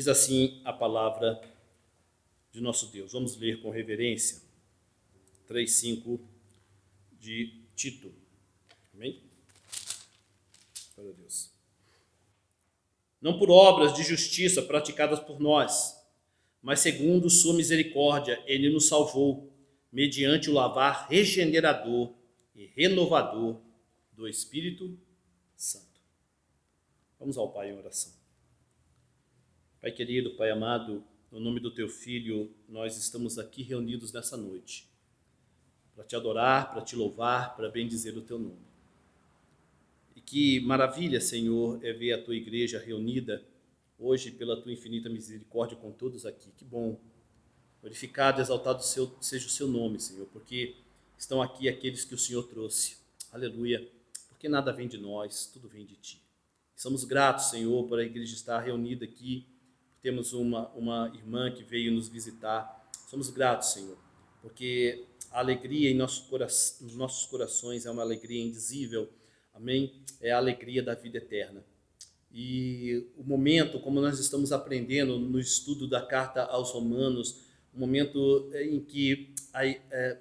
Diz assim a palavra de nosso Deus. Vamos ler com reverência 3:5 de Tito. Amém? Glória a Deus. Não por obras de justiça praticadas por nós, mas segundo sua misericórdia, ele nos salvou, mediante o lavar regenerador e renovador do Espírito Santo. Vamos ao Pai em oração. Pai querido, Pai amado, no nome do Teu Filho, nós estamos aqui reunidos nessa noite para Te adorar, para Te louvar, para bendizer o Teu nome. E que maravilha, Senhor, é ver a Tua igreja reunida hoje pela Tua infinita misericórdia com todos aqui. Que bom. Glorificado e exaltado seja o Seu nome, Senhor, porque estão aqui aqueles que o Senhor trouxe. Aleluia. Porque nada vem de nós, tudo vem de Ti. Somos gratos, Senhor, por a igreja estar reunida aqui. Temos uma irmã que veio nos visitar. Somos gratos, Senhor, porque a alegria nos nossos corações é uma alegria indizível. Amém? É a alegria da vida eterna. E o momento, como nós estamos aprendendo no estudo da carta aos Romanos, o momento em que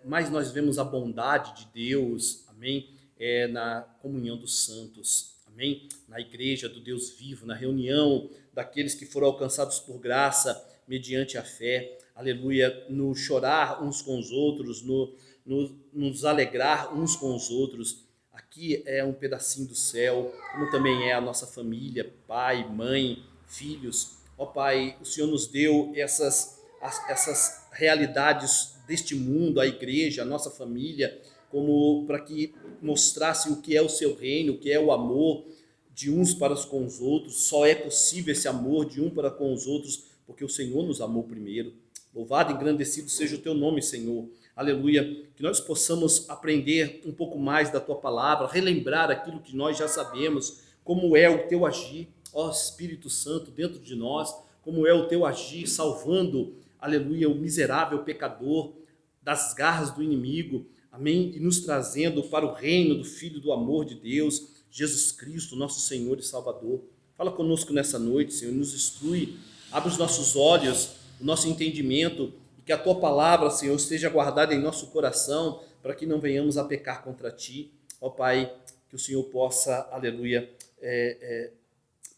mais nós vemos a bondade de Deus, amém? É na comunhão dos santos, amém? Na igreja do Deus vivo, na reunião daqueles que foram alcançados por graça, mediante a fé, aleluia, no chorar uns com os outros, nos alegrar uns com os outros. Aqui é um pedacinho do céu, como também é a nossa família, pai, mãe, filhos. Ó Pai, o Senhor nos deu essas realidades deste mundo, a igreja, a nossa família, como para que mostrasse o que é o seu reino, o que é o amor de uns para com os outros. Só é possível esse amor de um para com os outros porque o Senhor nos amou primeiro. Louvado e engrandecido seja o teu nome, Senhor. Aleluia. Que nós possamos aprender um pouco mais da tua palavra, relembrar aquilo que nós já sabemos, como é o teu agir, ó Espírito Santo, dentro de nós, como é o teu agir, salvando, aleluia, o miserável pecador das garras do inimigo, amém? E nos trazendo para o reino do Filho do amor de Deus, Jesus Cristo, nosso Senhor e Salvador. Fala conosco nessa noite, Senhor, nos instrui, abre os nossos olhos, o nosso entendimento, e que a Tua palavra, Senhor, esteja guardada em nosso coração, para que não venhamos a pecar contra Ti. Ó Pai, que o Senhor possa, aleluia,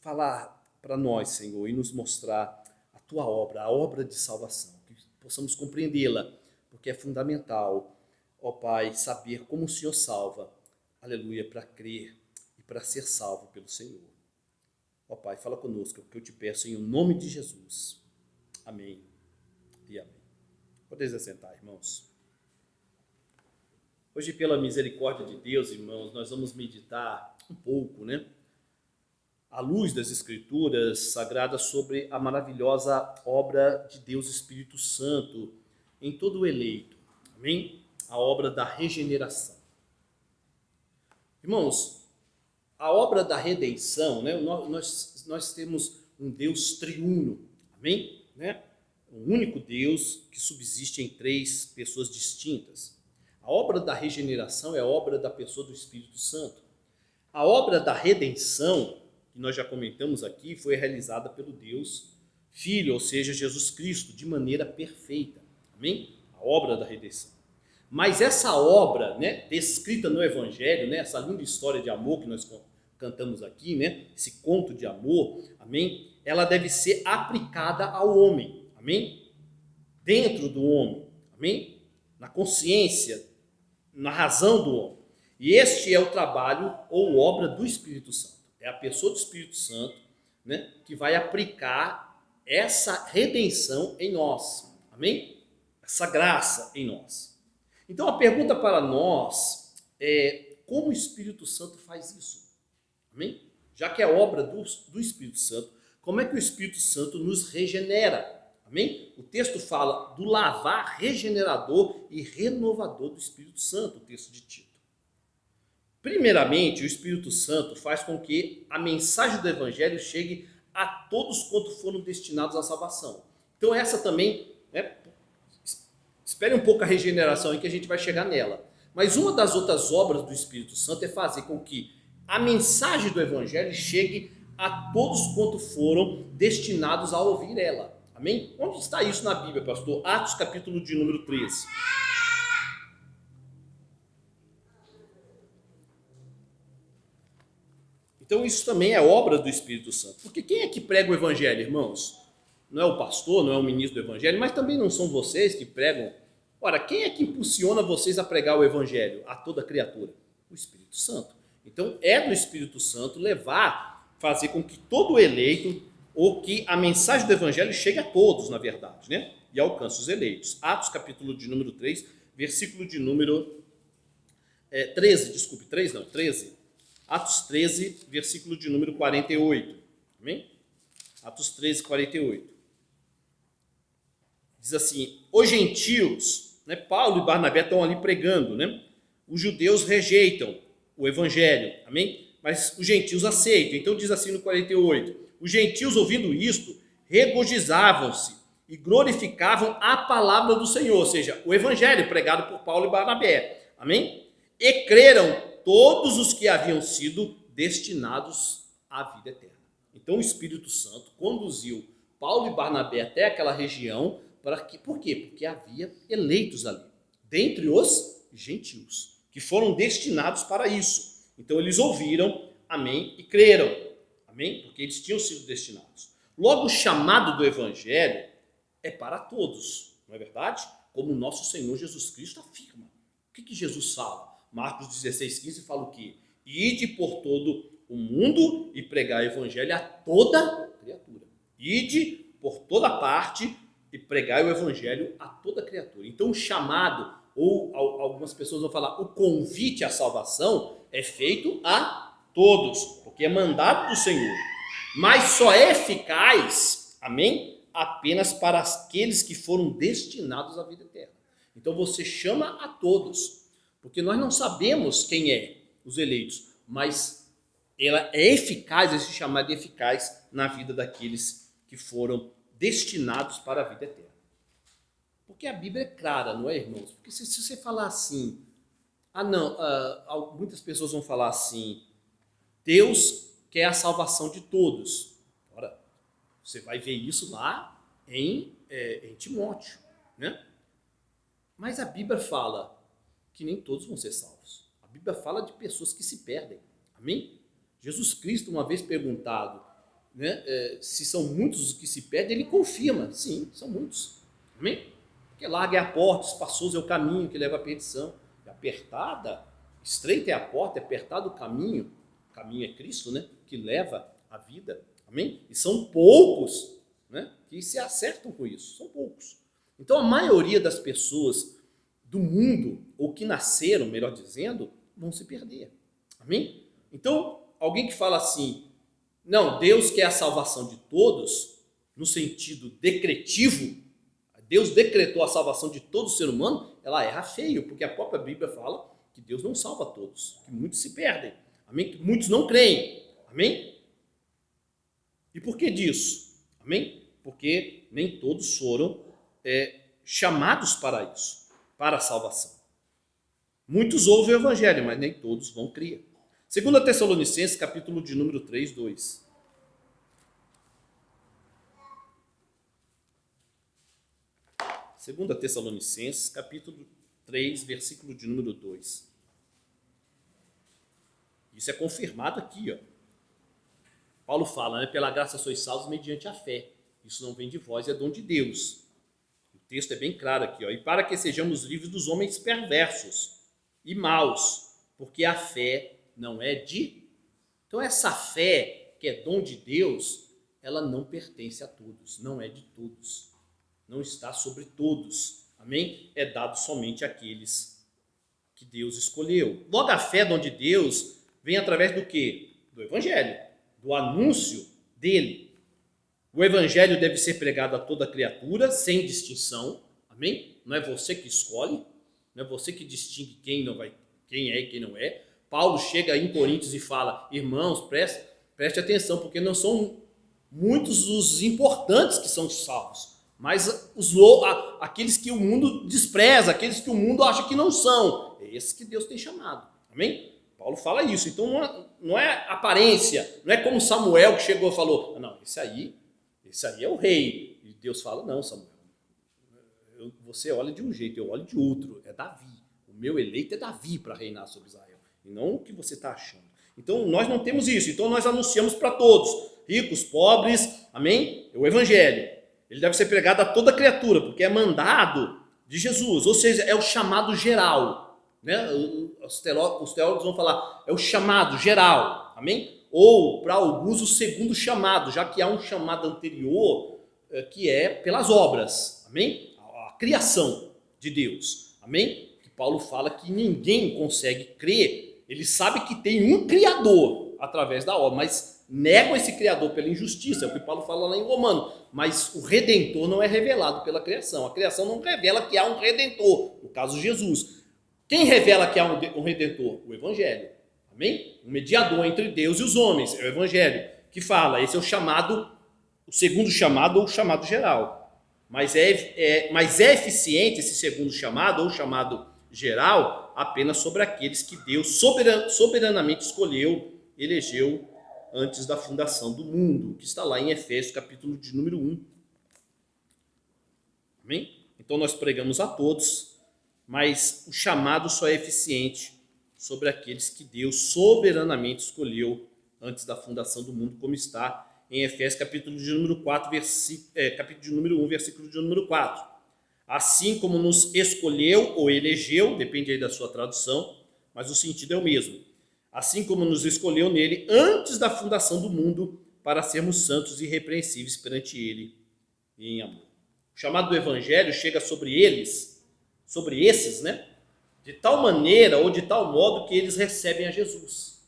falar para nós, Senhor, e nos mostrar a Tua obra, a obra de salvação, que possamos compreendê-la, porque é fundamental, ó Pai, saber como o Senhor salva, aleluia, para crer e para ser salvo pelo Senhor. Ó Pai, fala conosco, que eu te peço em nome de Jesus. Amém e amém. Podeis assentar, irmãos. Hoje, pela misericórdia de Deus, irmãos, nós vamos meditar um pouco, à luz das Escrituras Sagradas, sobre a maravilhosa obra de Deus Espírito Santo em todo o eleito. Amém? A obra da regeneração. Irmãos, a obra da redenção, nós temos um Deus triuno, amém? Um único Deus que subsiste em três pessoas distintas. A obra da regeneração é a obra da pessoa do Espírito Santo. A obra da redenção, que nós já comentamos aqui, foi realizada pelo Deus Filho, ou seja, Jesus Cristo, de maneira perfeita, amém? A obra da redenção. Mas essa obra, descrita no Evangelho, essa linda história de amor que nós cantamos aqui, esse conto de amor, amém? Ela deve ser aplicada ao homem, amém? Dentro do homem, amém? Na consciência, na razão do homem. E este é o trabalho ou obra do Espírito Santo. É a pessoa do Espírito Santo, que vai aplicar essa redenção em nós, amém? Essa graça em nós. Então a pergunta para nós é: como o Espírito Santo faz isso? Amém? Já que é obra do Espírito Santo, como é que o Espírito Santo nos regenera? Amém? O texto fala do lavar regenerador e renovador do Espírito Santo, o texto de Tito. Primeiramente, o Espírito Santo faz com que a mensagem do Evangelho chegue a todos quanto foram destinados à salvação. Então essa também, espere um pouco a regeneração aí que a gente vai chegar nela. Mas uma das outras obras do Espírito Santo é fazer com que a mensagem do Evangelho chegue a todos quanto foram destinados a ouvir ela. Amém? Onde está isso na Bíblia, pastor? Atos capítulo de número 13. Então isso também é obra do Espírito Santo. Porque quem é que prega o evangelho, irmãos? Não é o pastor, não é o ministro do evangelho, mas também não são vocês que pregam. Ora, quem é que impulsiona vocês a pregar o evangelho a toda criatura? O Espírito Santo. Então é do Espírito Santo fazer com que todo eleito, ou que a mensagem do evangelho chegue a todos, na verdade, né? E alcance os eleitos. Atos capítulo de número 3, versículo de número 13, desculpe, 3 não, 13. Atos 13, versículo de número 48. Amém? Atos 13, 48. Diz assim, os gentios, né, Paulo e Barnabé estão ali pregando, né? Os judeus rejeitam o evangelho, amém? Mas os gentios aceitam. Então diz assim no 48, os gentios ouvindo isto, regozijavam-se e glorificavam a palavra do Senhor, ou seja, o evangelho pregado por Paulo e Barnabé, amém? E creram todos os que haviam sido destinados à vida eterna. Então o Espírito Santo conduziu Paulo e Barnabé até aquela região, por quê? Porque havia eleitos ali, dentre os gentios, que foram destinados para isso. Então eles ouviram, amém, e creram, amém, porque eles tinham sido destinados. Logo, o chamado do Evangelho é para todos, não é verdade? Como o nosso Senhor Jesus Cristo afirma. O que Jesus fala? Marcos 16,15 fala o quê? Ide por todo o mundo e pregar o evangelho a toda criatura. Ide por toda parte e pregar o evangelho a toda criatura. Então o chamado, ou algumas pessoas vão falar, o convite à salvação é feito a todos, porque é mandado do Senhor. Mas só é eficaz, amém? Apenas para aqueles que foram destinados à vida eterna. Então você chama a todos. Porque nós não sabemos quem é os eleitos, mas ela é eficaz, esse chamado é eficaz na vida daqueles que foram destinados para a vida eterna. Porque a Bíblia é clara, não é, irmãos? Porque se você falar assim, muitas pessoas vão falar assim, Deus quer a salvação de todos. Ora, você vai ver isso lá em Timóteo, né? Mas a Bíblia fala que nem todos vão ser salvos. A Bíblia fala de pessoas que se perdem. Amém? Jesus Cristo, uma vez perguntado, né, se são muitos os que se perdem, ele confirma, sim, são muitos. Amém? Porque larga é a porta, espaçoso é o caminho que leva à perdição. E apertada, estreita é a porta, é apertado o caminho é Cristo, né, que leva à vida. Amém? E são poucos, né, que se acertam com isso, são poucos. Então a maioria das pessoas do mundo, ou que nasceram, melhor dizendo, vão se perder. Amém? Então, alguém que fala assim, não, Deus quer a salvação de todos, no sentido decretivo, Deus decretou a salvação de todo ser humano, ela erra feio, porque a própria Bíblia fala que Deus não salva todos, que muitos se perdem, amém? Que muitos não creem, amém? E por que disso? Amém? Porque nem todos foram chamados para isso, para a salvação. Muitos ouvem o evangelho, mas nem todos vão crer. 2 Tessalonicenses, capítulo de número 3, 2. Segunda Tessalonicenses, capítulo 3, versículo de número 2. Isso é confirmado aqui, ó. Paulo fala, né? Pela graça sois salvos mediante a fé. Isso não vem de vós, é dom de Deus. O texto é bem claro aqui, ó. E para que sejamos livres dos homens perversos e maus, porque a fé não é de... Então essa fé, que é dom de Deus, ela não pertence a todos, não é de todos. Não está sobre todos, amém? É dado somente àqueles que Deus escolheu. Logo, a fé, dom de Deus, vem através do quê? Do evangelho, do anúncio dele. O evangelho deve ser pregado a toda criatura, sem distinção, amém? Não é você que escolhe, não é você que distingue quem é e quem não é. Paulo chega em Coríntios e fala, irmãos, preste atenção, porque não são muitos os importantes que são salvos, mas aqueles que o mundo despreza, aqueles que o mundo acha que não são, é esse que Deus tem chamado, amém? Paulo fala isso. Então não é aparência, não é como Samuel que chegou e falou, não, esse aí é o rei. E Deus fala, não, Samuel, você olha de um jeito, eu olho de outro, é Davi. O meu eleito é Davi para reinar sobre Israel, e não o que você está achando. Então nós não temos isso, então nós anunciamos para todos, ricos, pobres, amém? É o evangelho. Ele deve ser pregado a toda criatura, porque é mandado de Jesus, ou seja, é o chamado geral, né? Os teólogos vão falar, é o chamado geral, amém? Ou, para alguns, o segundo chamado, já que há um chamado anterior, que é pelas obras, amém? A criação de Deus, amém? Que Paulo fala que ninguém consegue crer, ele sabe que tem um Criador através da obra, mas negam esse Criador pela injustiça, é o que Paulo fala lá em Romano, mas o Redentor não é revelado pela criação, a criação não revela que há um Redentor, no caso Jesus. Quem revela que há um Redentor? O Evangelho, amém? Um mediador entre Deus e os homens, é o Evangelho, que fala, esse é o chamado, o segundo chamado ou o chamado geral, mas é eficiente esse segundo chamado ou chamado geral apenas sobre aqueles que Deus soberanamente escolheu, elegeu antes da fundação do mundo, que está lá em Efésios, capítulo de número 1. Amém? Então nós pregamos a todos, mas o chamado só é eficiente sobre aqueles que Deus soberanamente escolheu antes da fundação do mundo, como está em Efésios, capítulo de número 4, capítulo de número 1, versículo de número 4. Assim como nos escolheu ou elegeu, depende aí da sua tradução, mas o sentido é o mesmo. Assim como nos escolheu nele antes da fundação do mundo, para sermos santos e irrepreensíveis perante ele em amor. O chamado do Evangelho chega sobre esses, né? De tal maneira ou de tal modo que eles recebem a Jesus.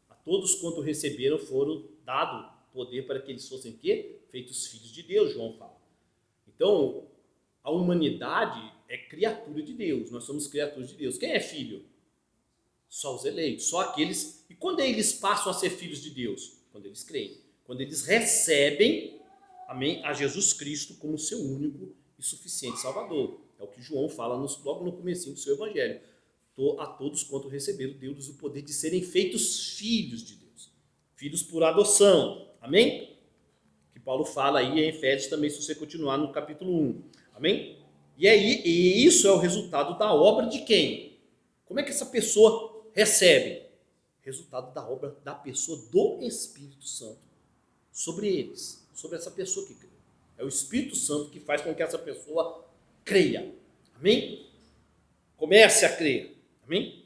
A todos quanto receberam foram dado poder para que eles fossem quê? Feitos filhos de Deus, João fala. Então, a humanidade é criatura de Deus, nós somos criaturas de Deus. Quem é filho? Só os eleitos, só aqueles. E quando eles passam a ser filhos de Deus? Quando eles creem, quando eles recebem, amém, a Jesus Cristo como seu único e suficiente Salvador. É o que João fala logo no comecinho do seu Evangelho. A todos quanto receberam, deu-lhes o poder de serem feitos filhos de Deus. Filhos por adoção. Amém? Que Paulo fala aí em Efésios também, se você continuar no capítulo 1. Amém? E isso é o resultado da obra de quem? Como é que essa pessoa recebe? Resultado da obra da pessoa do Espírito Santo sobre eles, sobre essa pessoa que crê. É o Espírito Santo que faz com que essa pessoa creia. Amém? Comece a crer. Amém?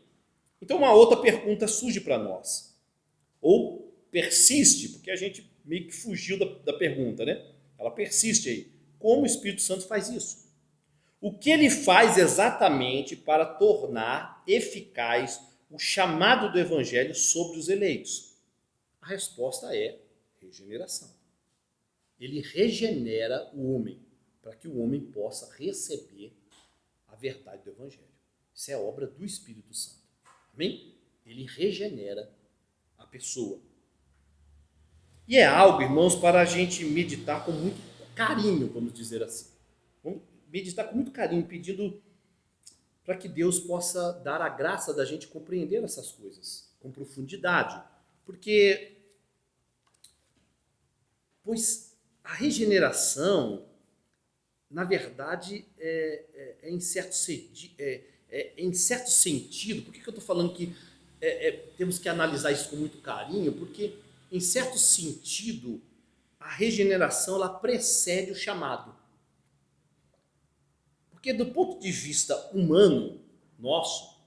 Então uma outra pergunta surge para nós. Ou persiste, porque a gente meio que fugiu da pergunta, né? Ela persiste aí. Como o Espírito Santo faz isso? O que ele faz exatamente para tornar eficaz o chamado do Evangelho sobre os eleitos? A resposta é regeneração. Ele regenera o homem, para que o homem possa receber a verdade do Evangelho. Isso é obra do Espírito Santo. Amém? Ele regenera a pessoa. E é algo, irmãos, para a gente meditar com muito carinho, vamos dizer assim. Vamos meditar com muito carinho, pedindo para que Deus possa dar a graça da gente compreender essas coisas com profundidade. Pois a regeneração, na verdade, em certo sentido, por que eu estou falando que temos que analisar isso com muito carinho? Porque, em certo sentido, a regeneração ela precede o chamado. Porque, do ponto de vista humano, nosso,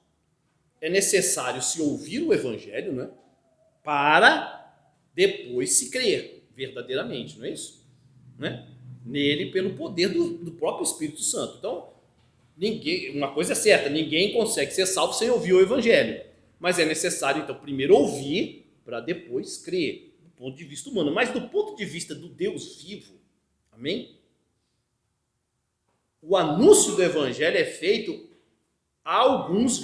é necessário se ouvir o Evangelho, né, para depois se crer verdadeiramente, não é isso? Né? Nele, pelo poder do próprio Espírito Santo. Então, uma coisa é certa, ninguém consegue ser salvo sem ouvir o Evangelho. Mas é necessário, então, primeiro ouvir para depois crer, do ponto de vista humano. Mas do ponto de vista do Deus vivo, amém? O anúncio do Evangelho é feito a alguns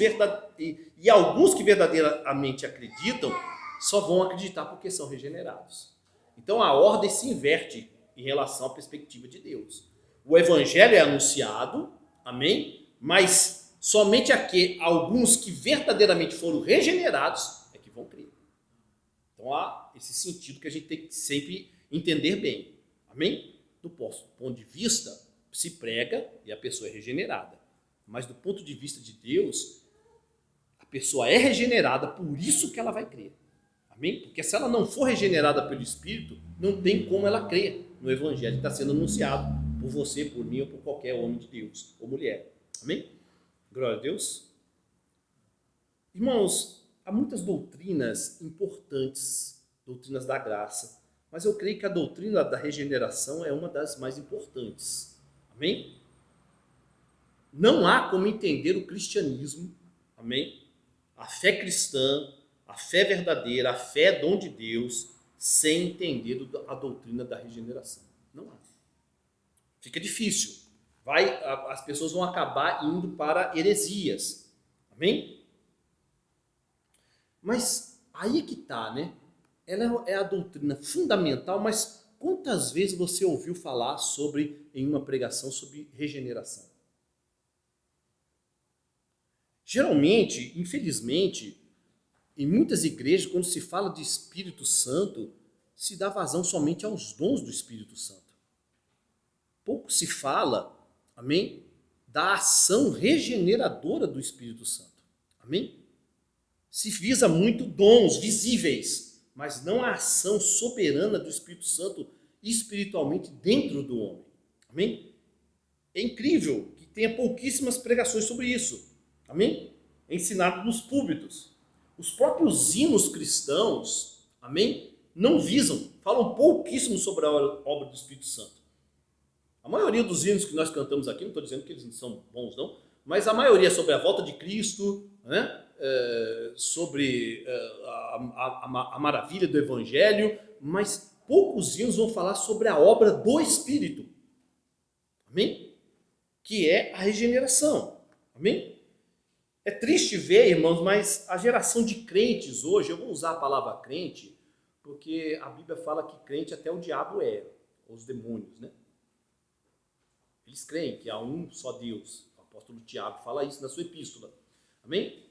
e alguns que verdadeiramente acreditam só vão acreditar porque são regenerados. Então a ordem se inverte em relação à perspectiva de Deus. O Evangelho é anunciado, amém? Mas Somente alguns que verdadeamente foram regenerados é que vão crer. Então há esse sentido que a gente tem que sempre entender bem. Amém? Do ponto de vista, se prega e a pessoa é regenerada. Mas do ponto de vista de Deus, a pessoa é regenerada, por isso que ela vai crer. Amém? Porque se ela não for regenerada pelo Espírito, não tem como ela crer no Evangelho que está sendo anunciado por você, por mim ou por qualquer homem de Deus ou mulher. Amém? Glória a Deus. Irmãos, há muitas doutrinas importantes, doutrinas da graça, mas eu creio que a doutrina da regeneração é uma das mais importantes. Amém? Não há como entender o cristianismo, amém? A fé cristã, a fé verdadeira, a fé dom de Deus, sem entender a doutrina da regeneração. Não há. Fica difícil. As pessoas vão acabar indo para heresias. Amém? Mas aí é que está, né? Ela é a doutrina fundamental, mas quantas vezes você ouviu falar em uma pregação sobre regeneração? Geralmente, infelizmente, em muitas igrejas, quando se fala de Espírito Santo, se dá vazão somente aos dons do Espírito Santo. Pouco se fala, amém, da ação regeneradora do Espírito Santo. Amém? Se visa muito dons visíveis, mas não a ação soberana do Espírito Santo espiritualmente dentro do homem. Amém? É incrível que tenha pouquíssimas pregações sobre isso. Amém? É ensinado nos púlpitos. Os próprios hinos cristãos, amém, não visam, falam pouquíssimo sobre a obra do Espírito Santo. A maioria dos hinos que nós cantamos aqui, não estou dizendo que eles não são bons, não, mas a maioria é sobre a volta de Cristo, né? Sobre a maravilha do Evangelho, mas poucos hinos vão falar sobre a obra do Espírito. Amém? Que é a regeneração. Amém? É triste ver, irmãos, mas a geração de crentes hoje, eu vou usar a palavra crente, porque a Bíblia fala que crente até o diabo é, os demônios, né? Eles creem que há um só Deus. O apóstolo Tiago fala isso na sua epístola. Amém?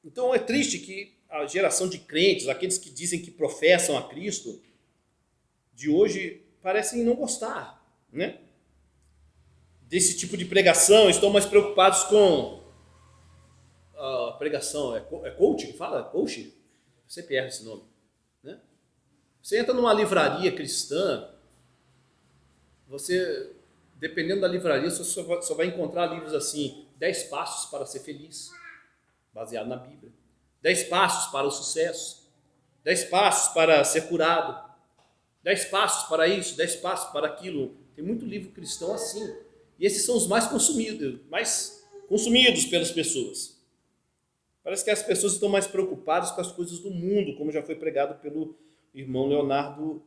Então é triste que a geração de crentes, aqueles que dizem que professam a Cristo, de hoje parecem não gostar, né? Desse tipo de pregação, estão mais preocupados com a pregação, é coach que fala? Coach? Você perde esse nome, né? Você entra numa livraria cristã, você, dependendo da livraria, você só vai encontrar livros assim, 10 passos para ser feliz, baseado na Bíblia, 10 passos para o sucesso, 10 passos para ser curado, 10 passos para isso, 10 passos para aquilo. Tem muito livro cristão assim, e esses são os mais consumidos pelas pessoas. Parece que as pessoas estão mais preocupadas com as coisas do mundo, como já foi pregado pelo irmão Leonardo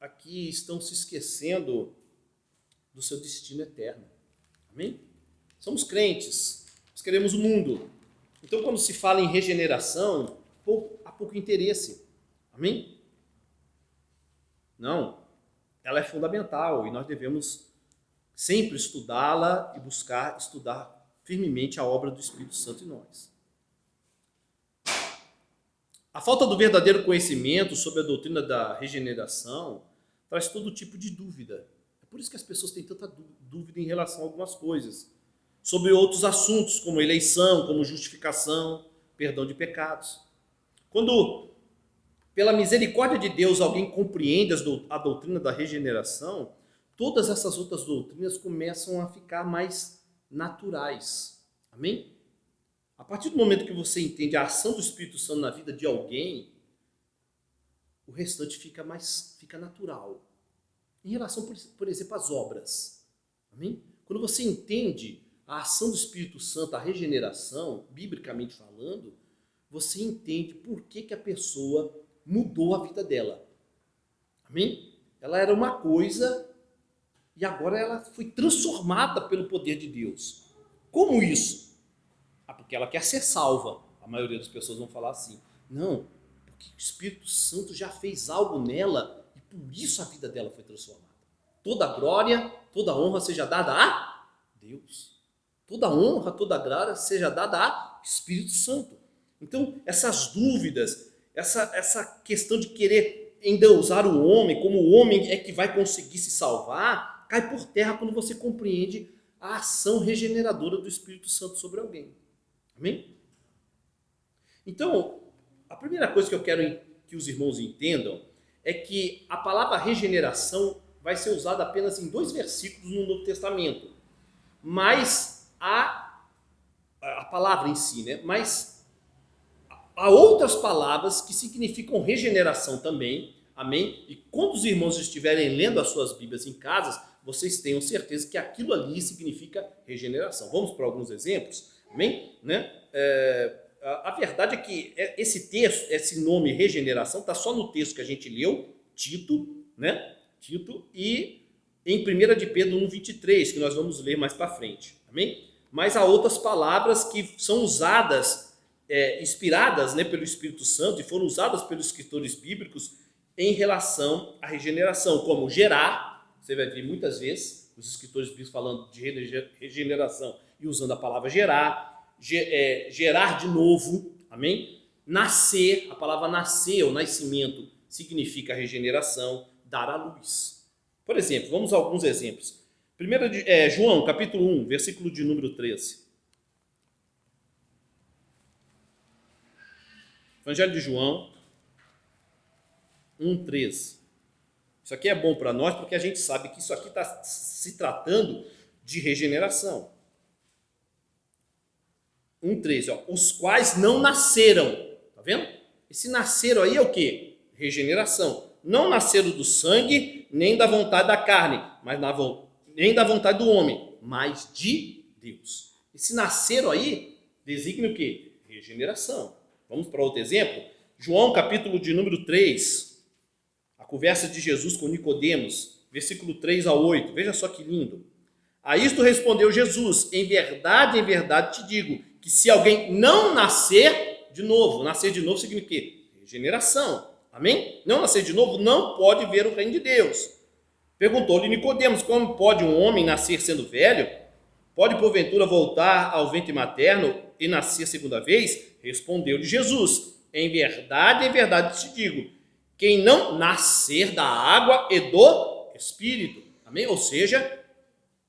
aqui, estão se esquecendo do seu destino eterno. Amém? Somos crentes, nós queremos o mundo. Então, quando se fala em regeneração, há pouco interesse. Amém? Não, ela é fundamental e nós devemos sempre estudá-la e buscar estudar firmemente a obra do Espírito Santo em nós. A falta do verdadeiro conhecimento sobre a doutrina da regeneração traz todo tipo de dúvida. É por isso que as pessoas têm tanta dúvida em relação a algumas coisas. Sobre outros assuntos, como eleição, como justificação, perdão de pecados. Quando, pela misericórdia de Deus, alguém compreende a doutrina da regeneração, todas essas outras doutrinas começam a ficar mais naturais. Amém? A partir do momento que você entende a ação do Espírito Santo na vida de alguém, o restante fica natural. Em relação, por exemplo, às obras. Amém? Quando você entende a ação do Espírito Santo, a regeneração, biblicamente falando, você entende por que a pessoa mudou a vida dela. Amém? Ela era uma coisa e agora ela foi transformada pelo poder de Deus. Como isso? Porque ela quer ser salva. A maioria das pessoas vão falar assim. Não, porque o Espírito Santo já fez algo nela e por isso a vida dela foi transformada. Toda a glória, toda a honra seja dada a Deus. toda honra, toda glória seja dada ao Espírito Santo. Então, essas dúvidas, essa questão de querer endeusar o homem, como o homem é que vai conseguir se salvar, cai por terra quando você compreende a ação regeneradora do Espírito Santo sobre alguém. Amém? Então, a primeira coisa que eu quero que os irmãos entendam é que a palavra regeneração vai ser usada apenas em 2 versículos no Novo Testamento. Mas a palavra em si, né? Mas há outras palavras que significam regeneração também. Amém? E quando os irmãos estiverem lendo as suas Bíblias em casa, vocês tenham certeza que aquilo ali significa regeneração. Vamos para alguns exemplos? Amém? Né? A verdade é que esse texto, esse nome regeneração, está só no texto que a gente leu, Tito, né? Tito, e em 1 de Pedro 1,23, que nós vamos ler mais para frente. Amém? Mas há outras palavras que são usadas, inspiradas, né, pelo Espírito Santo e foram usadas pelos escritores bíblicos em relação à regeneração, como gerar. Você vai ver muitas vezes os escritores bíblicos falando de regeneração e usando a palavra gerar, gerar de novo, amém? Nascer, a palavra nascer, ou nascimento, significa regeneração, dar à luz. Por exemplo, vamos a alguns exemplos. João, capítulo 1, versículo de número 13. Evangelho de João, 1,13. Isso aqui é bom para nós porque a gente sabe que isso aqui está se tratando de regeneração. 1,13, os quais não nasceram. Tá vendo? Esse nasceram aí é o quê? Regeneração. Não nasceram do sangue, nem da vontade da carne, nem da vontade do homem, mas de Deus. Esse nasceram aí designa o quê? Regeneração. Vamos para outro exemplo? João, capítulo de número 3. A conversa de Jesus com Nicodemos, versículo 3 a 8. Veja só que lindo. A isto respondeu Jesus: em verdade te digo, que se alguém não nascer de novo significa o quê? Regeneração. Amém? Não nascer de novo não pode ver o reino de Deus. Perguntou-lhe Nicodemos: como pode um homem nascer sendo velho? Pode porventura voltar ao ventre materno e nascer segunda vez? Respondeu-lhe Jesus: em verdade te digo, quem não nascer da água e do Espírito, amém? Ou seja,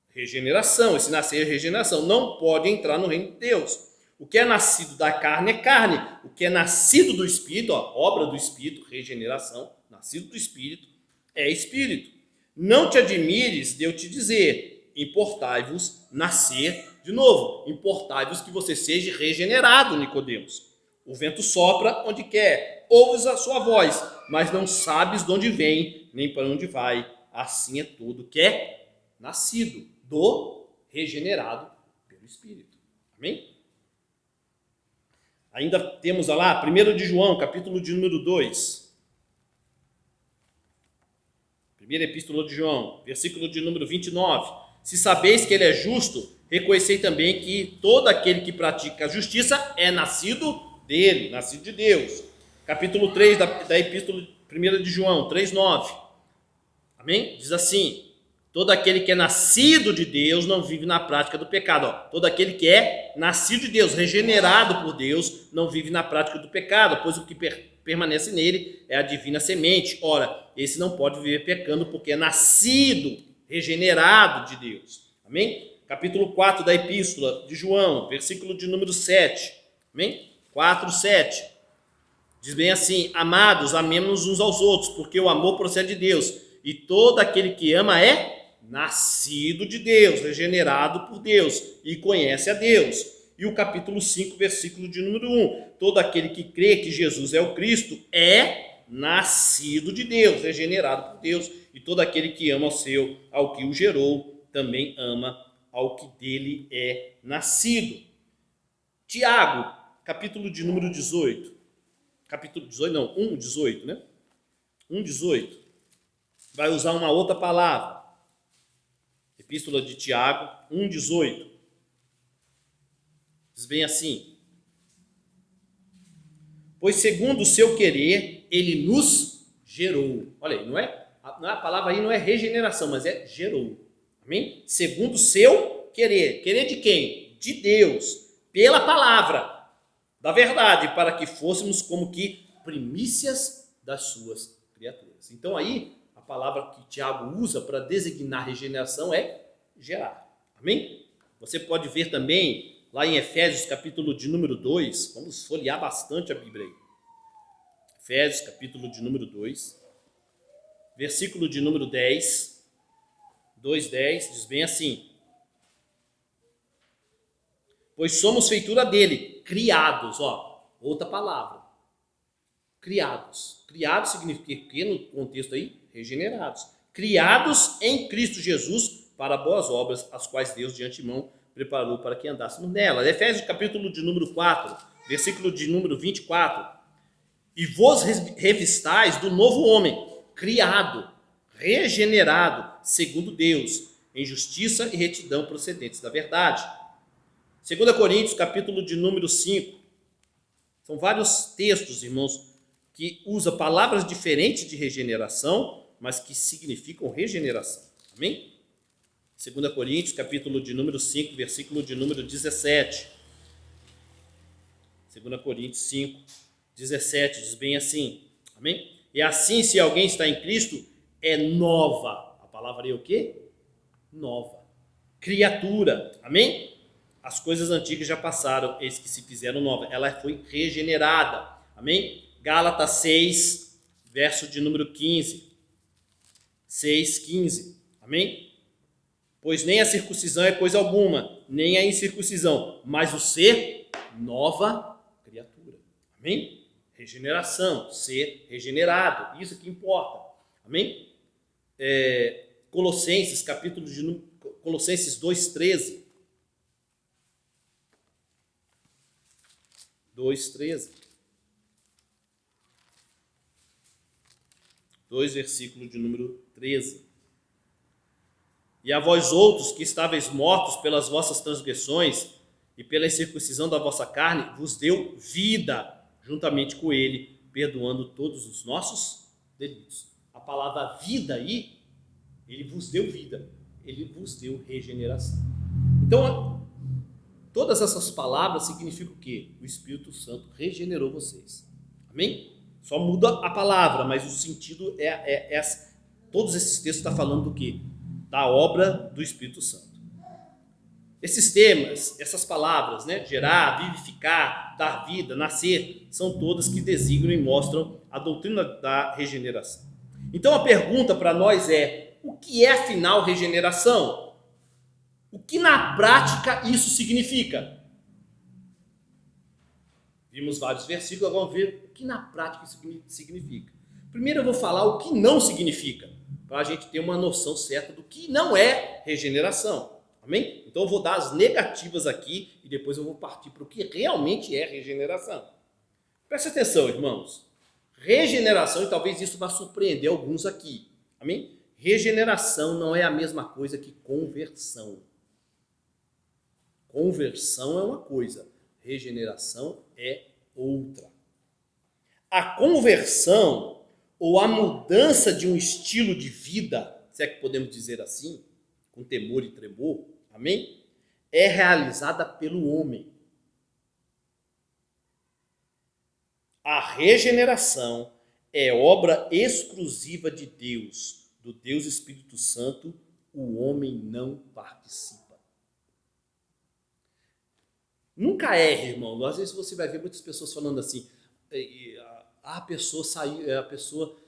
regeneração, esse nascer é regeneração, não pode entrar no reino de Deus. O que é nascido da carne é carne, o que é nascido do Espírito, obra do Espírito, regeneração, nascido do Espírito, é Espírito. Não te admires de eu te dizer, importai-vos nascer de novo, importai-vos que você seja regenerado, Nicodemos. O vento sopra onde quer, ouves a sua voz, mas não sabes de onde vem, nem para onde vai. Assim é tudo que é nascido do regenerado pelo Espírito. Amém? Ainda temos lá, 1 de João, capítulo de número 2. Primeira epístola de João, versículo de número 29. Se sabeis que ele é justo, reconhecei também que todo aquele que pratica a justiça é nascido dele, nascido de Deus. Capítulo 3 da epístola 1 de João, 3,9. Amém? Diz assim: todo aquele que é nascido de Deus não vive na prática do pecado. Todo aquele que é nascido de Deus, regenerado por Deus, não vive na prática do pecado, pois o que permanece nele é a divina semente. Ora, esse não pode viver pecando porque é nascido, regenerado de Deus. Amém? Capítulo 4 da epístola de João, versículo de número 7. Amém? 4, 7. Diz bem assim: amados, amemos uns aos outros, porque o amor procede de Deus. E todo aquele que ama é nascido de Deus, regenerado por Deus e conhece a Deus. E o capítulo 5, versículo de número 1. Todo aquele que crê que Jesus é o Cristo é nascido de Deus, regenerado por Deus. E todo aquele que ama ao que o gerou, também ama ao que dele é nascido. Tiago, capítulo de número 18. Capítulo 18, não, 1,18, né? 1,18. Vai usar uma outra palavra. Epístola de Tiago, 1,18. Diz bem assim: pois segundo o seu querer, ele nos gerou. Olha aí, não é a palavra aí não é regeneração, mas é gerou. Amém? Segundo o seu querer. Querer de quem? de Deus, pela palavra da verdade, para que fôssemos como que primícias das suas criaturas. Então aí, a palavra que Tiago usa para designar regeneração é gerar. Amém? Você pode ver também, lá em Efésios, capítulo de número 2, vamos folhear bastante a Bíblia aí. Efésios, capítulo de número 2, versículo de número 10, 2:10, diz bem assim: pois somos feitura dele, criados, outra palavra, criados. Criados significa que no contexto aí, regenerados. Criados em Cristo Jesus para boas obras, as quais Deus de antemão preparou para que andássemos nelas. Efésios capítulo de número 4, versículo de número 24. E vos revistais do novo homem, criado, regenerado, segundo Deus, em justiça e retidão procedentes da verdade. 2 Coríntios, capítulo de número 5. São vários textos, irmãos, que usam palavras diferentes de regeneração, mas que significam regeneração. Amém? 2 Coríntios, capítulo de número 5, versículo de número 17. 2 Coríntios 5, 17, diz bem assim. Amém? E assim, se alguém está em Cristo, é nova. A palavra é o quê? Nova. Criatura. Amém? As coisas antigas já passaram, eis que se fizeram novas. Ela foi regenerada. Amém? Gálatas 6, verso de número 15. 6, 15. Amém? Pois nem a circuncisão é coisa alguma, nem a incircuncisão, mas o ser nova criatura. Amém? Regeneração, ser regenerado. Isso que importa. Amém? Colossenses, capítulo de Colossenses 2:13. 2:13. 2, versículo de número 13. E a vós outros que estáveis mortos pelas vossas transgressões e pela incircuncisão da vossa carne, vos deu vida juntamente com ele, perdoando todos os nossos delitos. A palavra vida aí, ele vos deu vida, ele vos deu regeneração. Então, todas essas palavras significam o quê? O Espírito Santo regenerou vocês. Amém? Só muda a palavra, mas o sentido todos esses textos estão falando do quê? Da obra do Espírito Santo. Esses temas, essas palavras, né? Gerar, vivificar, dar vida, nascer, são todas que designam e mostram a doutrina da regeneração. Então a pergunta para nós é: o que é afinal regeneração? O que na prática isso significa? Vimos vários versículos, agora vamos ver o que na prática isso significa. Primeiro eu vou falar o que não significa, para a gente ter uma noção certa do que não é regeneração. Amém? Então eu vou dar as negativas aqui e depois eu vou partir para o que realmente é regeneração. Preste atenção, irmãos. Regeneração, e talvez isso vá surpreender alguns aqui. Amém? Regeneração não é a mesma coisa que conversão. Conversão é uma coisa, regeneração é outra. A conversão ou a mudança de um estilo de vida, se é que podemos dizer assim, com temor e tremor, amém? É realizada pelo homem. A regeneração é obra exclusiva de Deus, do Deus Espírito Santo, o homem não participa. Nunca erre, irmão. Às vezes você vai ver muitas pessoas falando assim, a pessoa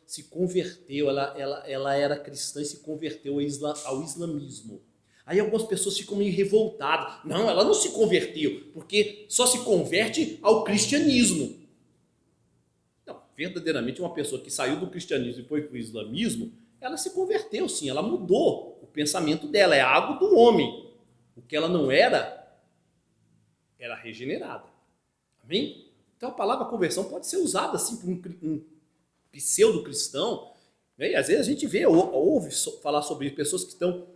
se converteu, ela era cristã e se converteu ao islamismo. Aí algumas pessoas ficam meio revoltadas. Não, ela não se converteu, porque só se converte ao cristianismo. Não, verdadeiramente uma pessoa que saiu do cristianismo e foi para o islamismo, ela se converteu sim, ela mudou o pensamento dela, é algo do homem. O que ela não era regenerada. Amém? Então a palavra conversão pode ser usada assim por um pseudo-cristão. Né? E às vezes a gente ouve falar sobre pessoas que estão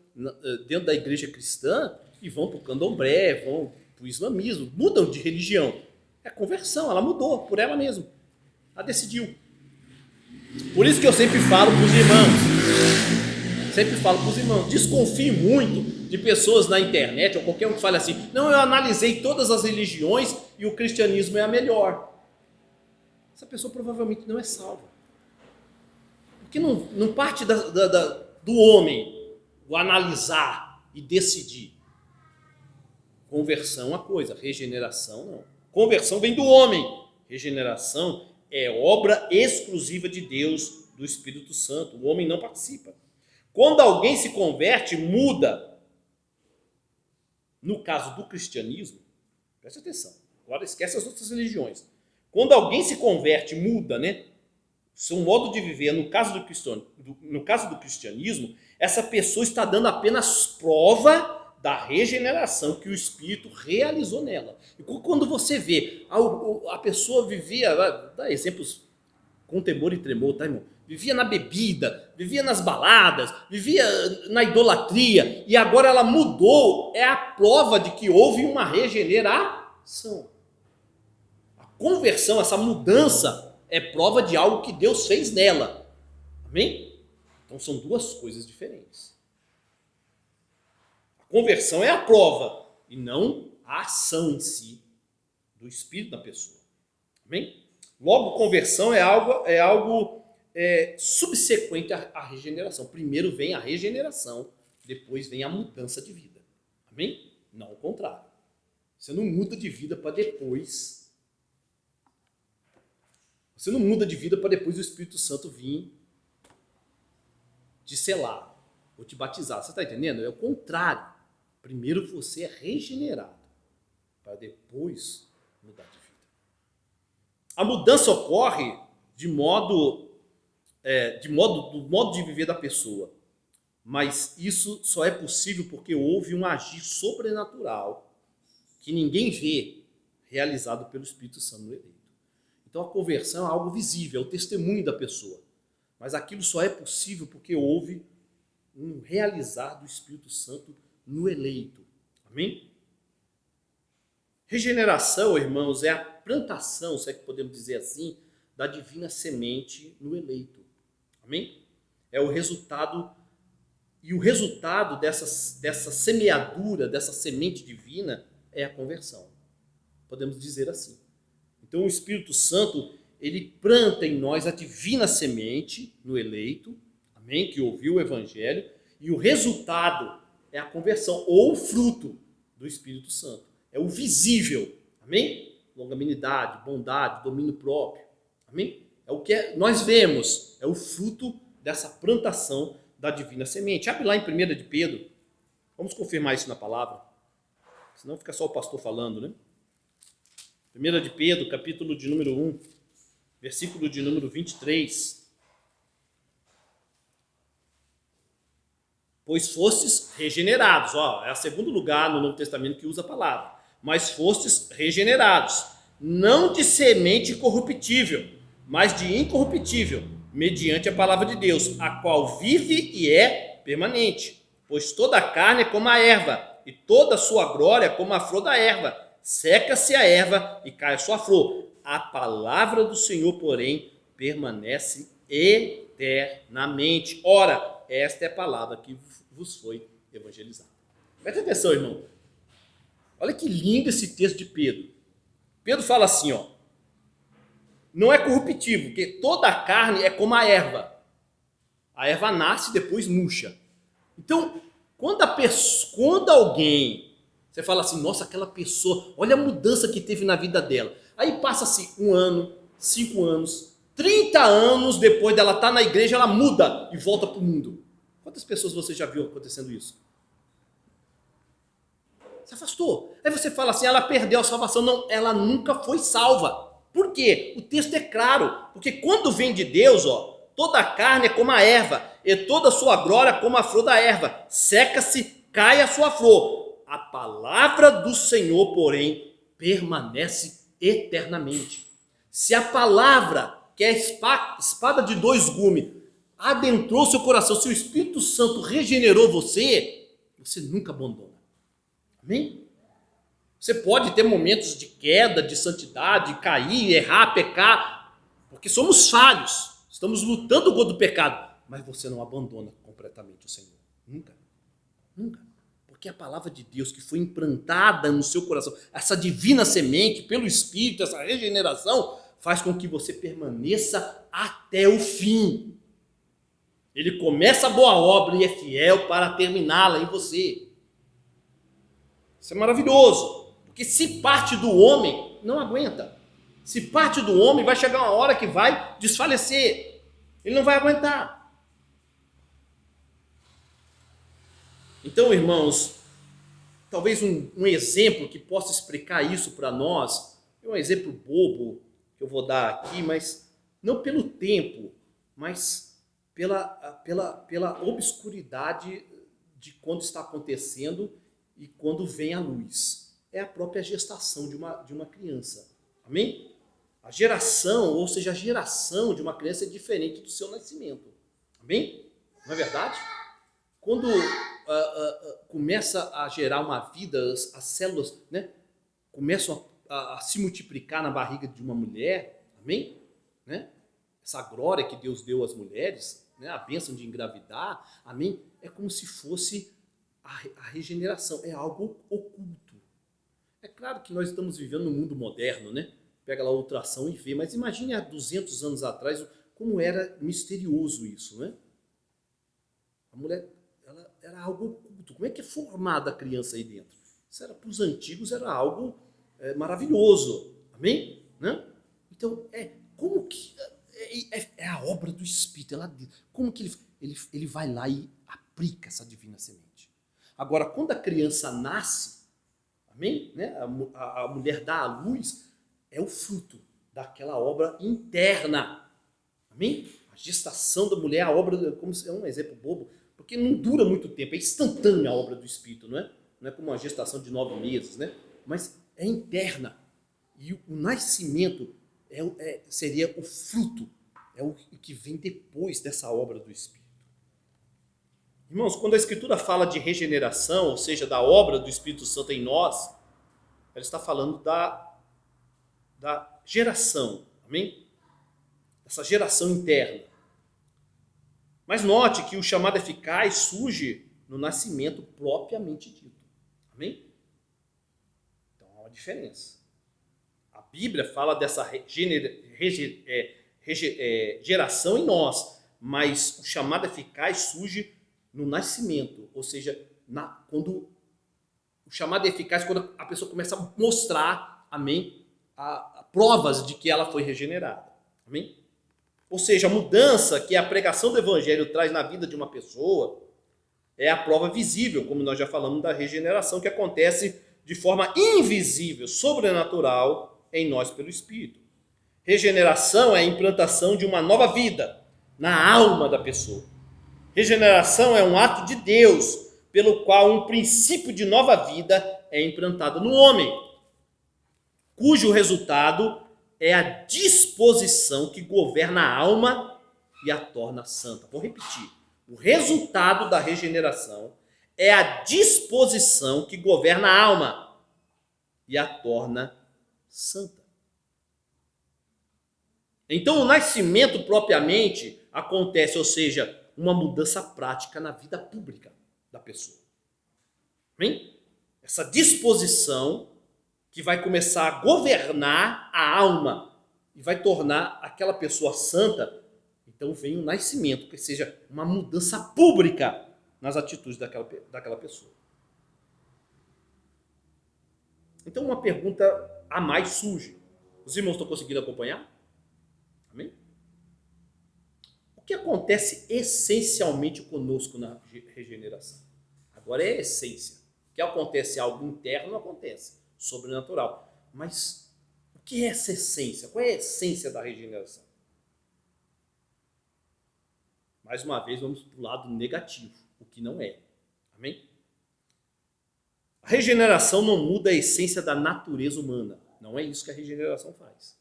dentro da igreja cristã e vão para o candomblé, vão para o islamismo, mudam de religião. É conversão, ela mudou por ela mesma. Ela decidiu. Por isso que eu sempre falo para os irmãos, sempre falo para os irmãos, desconfie muito de pessoas na internet, ou qualquer um que fale assim, não, eu analisei todas as religiões e o cristianismo é a melhor. Essa pessoa provavelmente não é salva. Porque não parte do homem o analisar e decidir. Conversão é uma coisa, regeneração não. Conversão vem do homem. Regeneração é obra exclusiva de Deus, do Espírito Santo. O homem não participa. Quando alguém se converte, muda. No caso do cristianismo, preste atenção, agora esquece as outras religiões. Quando alguém se converte, muda, né? Seu modo de viver, no caso do cristianismo, essa pessoa está dando apenas prova da regeneração que o Espírito realizou nela. E quando você vê, a pessoa vivia, dá exemplos com temor e tremor, tá, irmão? Vivia na bebida, vivia nas baladas, vivia na idolatria, e agora ela mudou, é a prova de que houve uma regeneração. A conversão, essa mudança, é prova de algo que Deus fez nela. Amém? Então são duas coisas diferentes. A conversão é a prova, e não a ação em si do Espírito da pessoa. Amém? Logo, conversão é algo subsequente à regeneração. Primeiro vem a regeneração, depois vem a mudança de vida. Amém? Não o contrário. Você não muda de vida para depois. Você não muda de vida para depois o Espírito Santo vir te selar ou te batizar. Você está entendendo? É o contrário. Primeiro você é regenerado para depois mudar de vida. A mudança ocorre do modo de viver da pessoa. Mas isso só é possível porque houve um agir sobrenatural que ninguém vê realizado pelo Espírito Santo no eleito. Então a conversão é algo visível, é o testemunho da pessoa. Mas aquilo só é possível porque houve um realizar do Espírito Santo no eleito. Amém? Regeneração, irmãos, é a plantação, se é que podemos dizer assim, da divina semente no eleito. Amém? É o resultado, e o resultado dessa semeadura, dessa semente divina, é a conversão. Podemos dizer assim. Então o Espírito Santo, ele planta em nós a divina semente no eleito, amém? Que ouviu o Evangelho, e o resultado é a conversão, ou o fruto do Espírito Santo. É o visível, amém? Longanimidade, bondade, domínio próprio, amém? É o que nós vemos, é o fruto dessa plantação da divina semente. Abre lá em 1 de Pedro, vamos confirmar isso na palavra, senão fica só o pastor falando, né? 1 de Pedro, capítulo de número 1, versículo de número 23. Pois fostes regenerados, é o segundo lugar no Novo Testamento que usa a palavra, mas fostes regenerados, não de semente corruptível, mas de incorruptível, mediante a palavra de Deus, a qual vive e é permanente. Pois toda a carne é como a erva, e toda a sua glória é como a flor da erva. Seca-se a erva e cai a sua flor. A palavra do Senhor, porém, permanece eternamente. Ora, esta é a palavra que vos foi evangelizada. Presta atenção, irmão. Olha que lindo esse texto de Pedro. Pedro fala assim, não é corruptível, porque toda a carne é como a erva. A erva nasce e depois murcha. Então, quando alguém, você fala assim, nossa, aquela pessoa, olha a mudança que teve na vida dela. Aí passa-se 1 ano, 5 anos, 30 anos depois dela estar na igreja, ela muda e volta para o mundo. Quantas pessoas você já viu acontecendo isso? Se afastou. Aí você fala assim, ela perdeu a salvação. Não, ela nunca foi salva. Por quê? O texto é claro. Porque quando vem de Deus, toda a carne é como a erva, e toda a sua glória como a flor da erva. Seca-se, cai a sua flor. A palavra do Senhor, porém, permanece eternamente. Se a palavra, que é a espada de 2 gumes, adentrou seu coração, se o Espírito Santo regenerou você, você nunca abandona. Amém? Você pode ter momentos de queda, de santidade, cair, errar, pecar, porque somos falhos, estamos lutando contra o pecado, mas você não abandona completamente. completamente o Senhor. Nunca. Nunca. Porque a palavra de Deus que foi implantada no seu coração, essa divina semente, pelo Espírito, essa regeneração, faz com que você permaneça até o fim. Ele começa a boa obra e é fiel para terminá-la em você. Isso é maravilhoso. Porque se parte do homem, não aguenta. Se parte do homem, vai chegar uma hora que vai desfalecer. Ele não vai aguentar. Então, irmãos, talvez um exemplo que possa explicar isso para nós, é um exemplo bobo que eu vou dar aqui, mas não pelo tempo, mas pela obscuridade de quando está acontecendo e quando vem a luz. É a própria gestação de uma criança. Amém? A geração, ou seja, a geração de uma criança é diferente do seu nascimento. Amém? Não é verdade? Quando começa a gerar uma vida, as células, né, começam a se multiplicar na barriga de uma mulher, amém? Né? Essa glória que Deus deu às mulheres, né, a bênção de engravidar, amém? É como se fosse a regeneração, é algo oculto. É claro que nós estamos vivendo num mundo moderno, né? Pega lá a ultrassom e vê, mas imagine há 200 anos atrás como era misterioso isso, né? A mulher, ela era algo oculto. Como é que é formada a criança aí dentro? Isso era, para os antigos, era algo maravilhoso. Amém? Né? Então, como que é a obra do Espírito? Como que ele vai lá e aplica essa divina semente? Agora, quando a criança nasce, amém? Né? A mulher dá à luz, é o fruto daquela obra interna. Amém? A gestação da mulher, a obra, como é um exemplo bobo, porque não dura muito tempo, é instantânea a obra do Espírito, não é? Não é como uma gestação de 9 meses, né? Mas é interna. E o nascimento seria o fruto, é o que vem depois dessa obra do Espírito. Irmãos, quando a Escritura fala de regeneração, ou seja, da obra do Espírito Santo em nós, ela está falando da geração, amém? Essa geração interna. Mas note que o chamado eficaz surge no nascimento propriamente dito. Amém? Então há uma diferença. A Bíblia fala dessa geração em nós, mas o chamado eficaz surge no nascimento, ou seja, quando o chamado eficaz, quando a pessoa começa a mostrar, amém, provas de que ela foi regenerada. Amém? Ou seja, a mudança que a pregação do Evangelho traz na vida de uma pessoa é a prova visível, como nós já falamos, da regeneração que acontece de forma invisível, sobrenatural, em nós pelo Espírito. Regeneração é a implantação de uma nova vida na alma da pessoa. Regeneração é um ato de Deus, pelo qual um princípio de nova vida é implantado no homem, cujo resultado é a disposição que governa a alma e a torna santa. Vou repetir. O resultado da regeneração é a disposição que governa a alma e a torna santa. Então, o nascimento propriamente acontece, ou seja, uma mudança prática na vida pública da pessoa. Amém? Essa disposição que vai começar a governar a alma e vai tornar aquela pessoa santa. Então vem o nascimento, que seja uma mudança pública nas atitudes daquela pessoa. Então uma pergunta a mais surge. Os irmãos estão conseguindo acompanhar? Amém? O que acontece essencialmente conosco na regeneração? Agora é a essência. O que acontece algo interno, não acontece. Sobrenatural. Mas o que é essa essência? Qual é a essência da regeneração? Mais uma vez, vamos para o lado negativo, o que não é. Amém? A regeneração não muda a essência da natureza humana. Não é isso que a regeneração faz.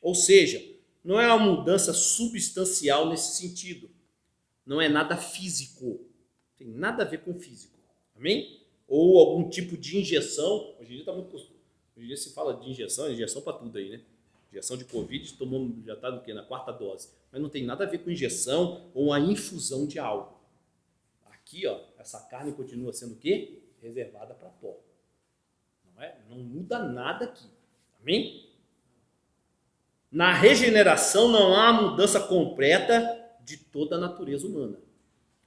Ou seja, não é uma mudança substancial nesse sentido. Não é nada físico. Tem nada a ver com físico. Amém? Ou algum tipo de injeção. Hoje em dia está muito costume. Hoje em dia se fala de injeção para tudo aí, né? Injeção de Covid, já está no quê? Na 4ª dose. Mas não tem nada a ver com injeção ou a infusão de algo. aqui, ó, essa carne continua sendo o quê? Reservada para pó. Não é? Não muda nada aqui. Amém? Na regeneração não há mudança completa de toda a natureza humana.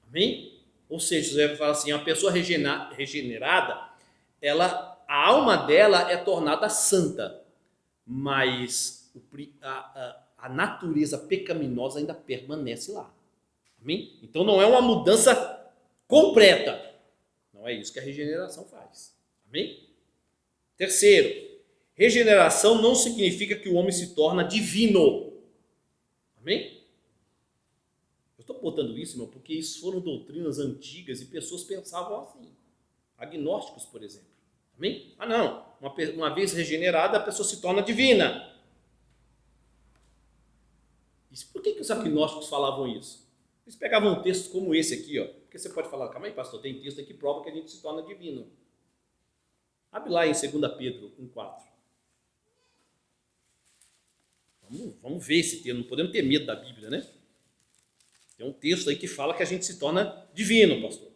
Amém? Ou seja, você vai falar assim, uma pessoa regenerada, a alma dela é tornada santa, mas a natureza pecaminosa ainda permanece lá. Amém? Então não é uma mudança completa. Não é isso que a regeneração faz. Amém? Terceiro, regeneração não significa que o homem se torna divino. Amém? Eu estou botando isso, irmão, porque isso foram doutrinas antigas e pessoas pensavam assim. Agnósticos, por exemplo. Amém? Ah, não. Uma vez regenerada, a pessoa se torna divina. Por que os agnósticos falavam isso? Eles pegavam um texto como esse aqui, ó. Porque você pode falar, calma aí, pastor, tem texto aqui que prova que a gente se torna divino. Abre lá em 2 Pedro 1,4. Vamos ver esse texto, não podemos ter medo da Bíblia, né? Tem um texto aí que fala que a gente se torna divino, pastor.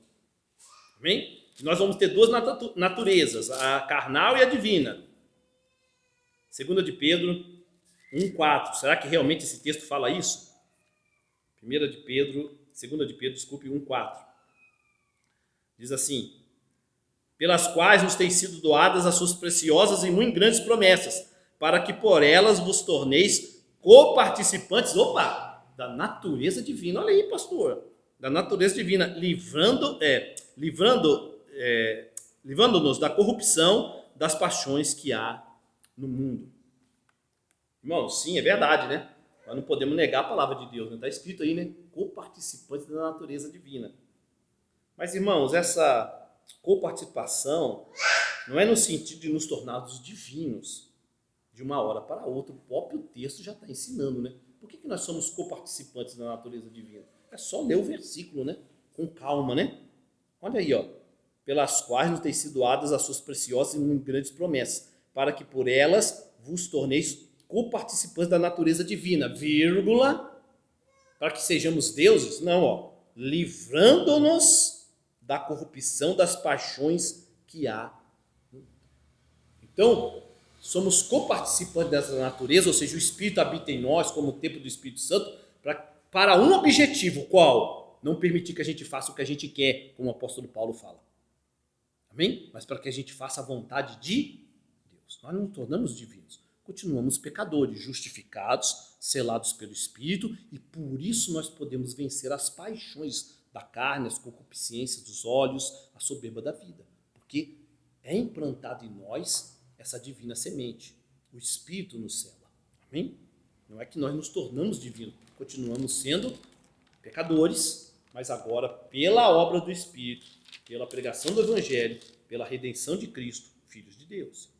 Amém? E nós vamos ter duas naturezas, a carnal e a divina. 2 de Pedro 1,4. Será que realmente esse texto fala isso? 2 de Pedro, desculpe, 1,4. Diz assim: pelas quais nos têm sido doadas as suas preciosas e muito grandes promessas, para que por elas vos torneis coparticipantes, da natureza divina. Olha aí, pastor, da natureza divina, livrando-nos da corrupção das paixões que há no mundo. Irmão, sim, é verdade, né? Nós não podemos negar a palavra de Deus, né? Está escrito aí, né? Coparticipantes da natureza divina. Mas, irmãos, essa coparticipação não é no sentido de nos tornarmos divinos de uma hora para outra. O próprio texto já está ensinando, né? Por que nós somos coparticipantes da natureza divina? É só ler o versículo, né? Com calma, né? Olha aí, ó. Pelas quais nos têm sido doadas as suas preciosas e muito grandes promessas, para que por elas vos torneis coparticipantes da natureza divina, vírgula, para que sejamos deuses? Não, ó. Livrando-nos da corrupção das paixões que há. Então, somos coparticipantes dessa natureza, ou seja, o Espírito habita em nós como o templo do Espírito Santo, para um objetivo, qual? Não permitir que a gente faça o que a gente quer, como o apóstolo Paulo fala. Amém? Mas para que a gente faça a vontade de Deus. Nós não nos tornamos divinos. Continuamos pecadores, justificados, selados pelo Espírito, e por isso nós podemos vencer as paixões da carne, as concupiscências dos olhos, a soberba da vida. Porque é implantado em nós essa divina semente. O Espírito nos cela. Amém? Não é que nós nos tornamos divinos. Continuamos sendo pecadores, mas agora, pela obra do Espírito, pela pregação do Evangelho, pela redenção de Cristo, filhos de Deus.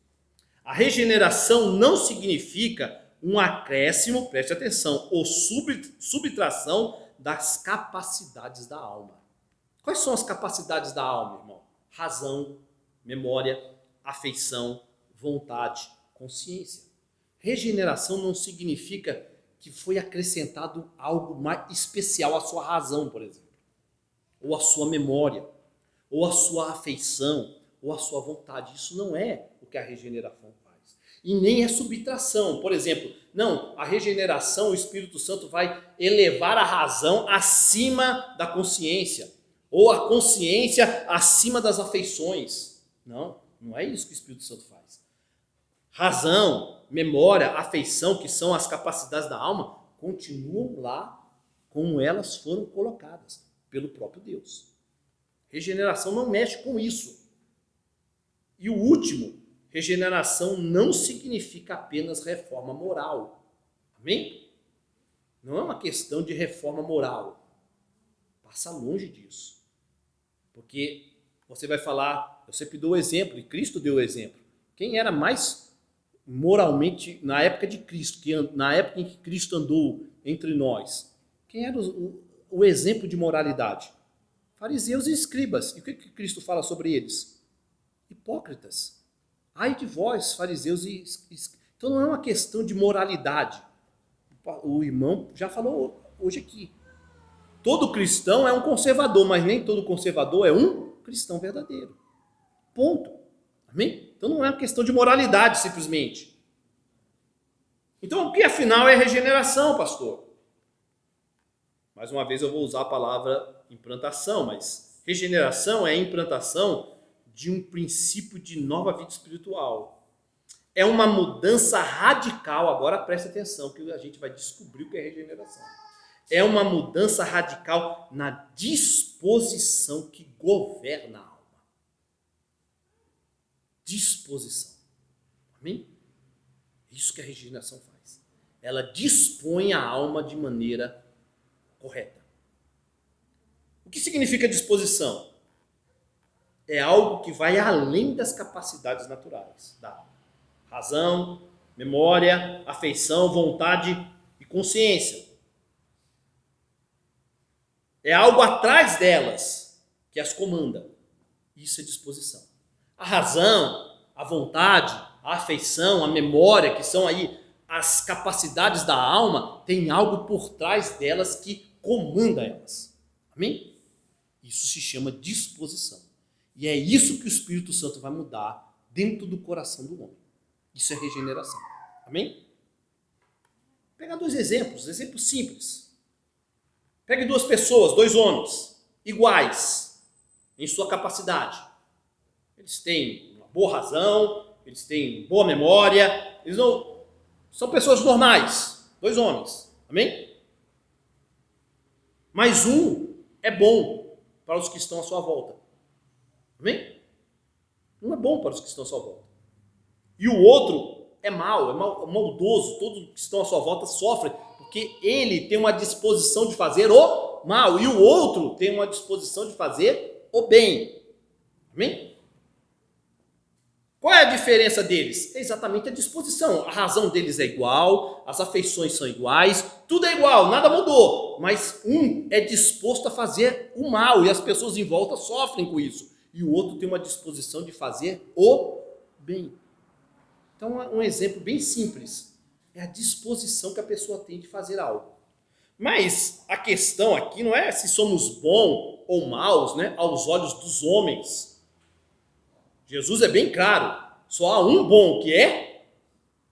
A regeneração não significa um acréscimo, preste atenção, ou subtração das capacidades da alma. Quais são as capacidades da alma, irmão? Razão, memória, afeição, vontade, consciência. Regeneração não significa que foi acrescentado algo mais especial à sua razão, por exemplo, ou à sua memória, ou à sua afeição, ou à sua vontade. Isso não é o que a regeneração faz. E nem é subtração. Por exemplo, não, a regeneração, o Espírito Santo vai elevar a razão acima da consciência, ou a consciência acima das afeições. Não, não é isso que o Espírito Santo faz. Razão, memória, afeição, que são as capacidades da alma, continuam lá como elas foram colocadas pelo próprio Deus. Regeneração não mexe com isso. E o último, regeneração não significa apenas reforma moral. Amém? Não é uma questão de reforma moral. Passa longe disso. Porque você vai falar, eu sempre dou o exemplo, e Cristo deu o exemplo. Quem era mais moralmente, na época de Cristo, na época em que Cristo andou entre nós, quem era o exemplo de moralidade? Fariseus e escribas. E o que Cristo fala sobre eles? Hipócritas. Ai de vós, fariseus e escribas. Então não é uma questão de moralidade. O irmão já falou hoje aqui. Todo cristão é um conservador, mas nem todo conservador é um cristão verdadeiro. Ponto. Amém? Então não é uma questão de moralidade, simplesmente. Então o que afinal é regeneração, pastor? Mais uma vez eu vou usar a palavra implantação, mas regeneração é a implantação de um princípio de nova vida espiritual. É uma mudança radical, agora preste atenção que a gente vai descobrir o que é regeneração. É uma mudança radical na disposição que governa a alma. Disposição. Amém? Isso que a regeneração faz. Ela dispõe a alma de maneira correta. O que significa disposição? É algo que vai além das capacidades naturais da alma. Razão, memória, afeição, vontade e consciência. É algo atrás delas que as comanda. Isso é disposição. A razão, a vontade, a afeição, a memória, que são aí as capacidades da alma, tem algo por trás delas que comanda elas. Amém? Isso se chama disposição. E é isso que o Espírito Santo vai mudar dentro do coração do homem. Isso é regeneração. Amém? Vou pegar dois exemplos simples. Pegue duas pessoas, dois homens, iguais em sua capacidade. Eles têm uma boa razão, eles têm boa memória, eles não são pessoas normais, dois homens. Amém? Mas um é bom para os que estão à sua volta. Amém? Um é bom para os que estão à sua volta. E o outro é maldoso. Todos que estão à sua volta sofrem, porque ele tem uma disposição de fazer o mal, e o outro tem uma disposição de fazer o bem. Amém? Qual é a diferença deles? É exatamente a disposição. A razão deles é igual, as afeições são iguais, tudo é igual, nada mudou. Mas um é disposto a fazer o mal, e as pessoas em volta sofrem com isso. E o outro tem uma disposição de fazer o bem. Então, um exemplo bem simples é a disposição que a pessoa tem de fazer algo. Mas a questão aqui não é se somos bons ou maus, né, aos olhos dos homens. Jesus é bem claro, só há um bom que é,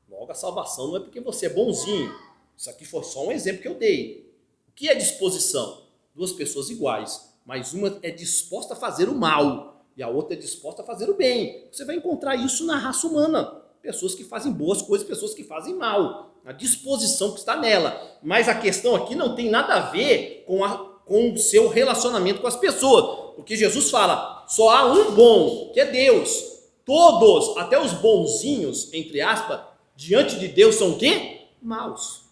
logo a salvação não é porque você é bonzinho. Isso aqui foi só um exemplo que eu dei. O que é disposição? Duas pessoas iguais, mas uma é disposta a fazer o mal e a outra é disposta a fazer o bem. Você vai encontrar isso na raça humana. Pessoas que fazem boas coisas, pessoas que fazem mal. A disposição que está nela. Mas a questão aqui não tem nada a ver com o seu relacionamento com as pessoas. Porque Jesus fala, só há um bom, que é Deus. Todos, até os bonzinhos, entre aspas, diante de Deus são o quê? Maus.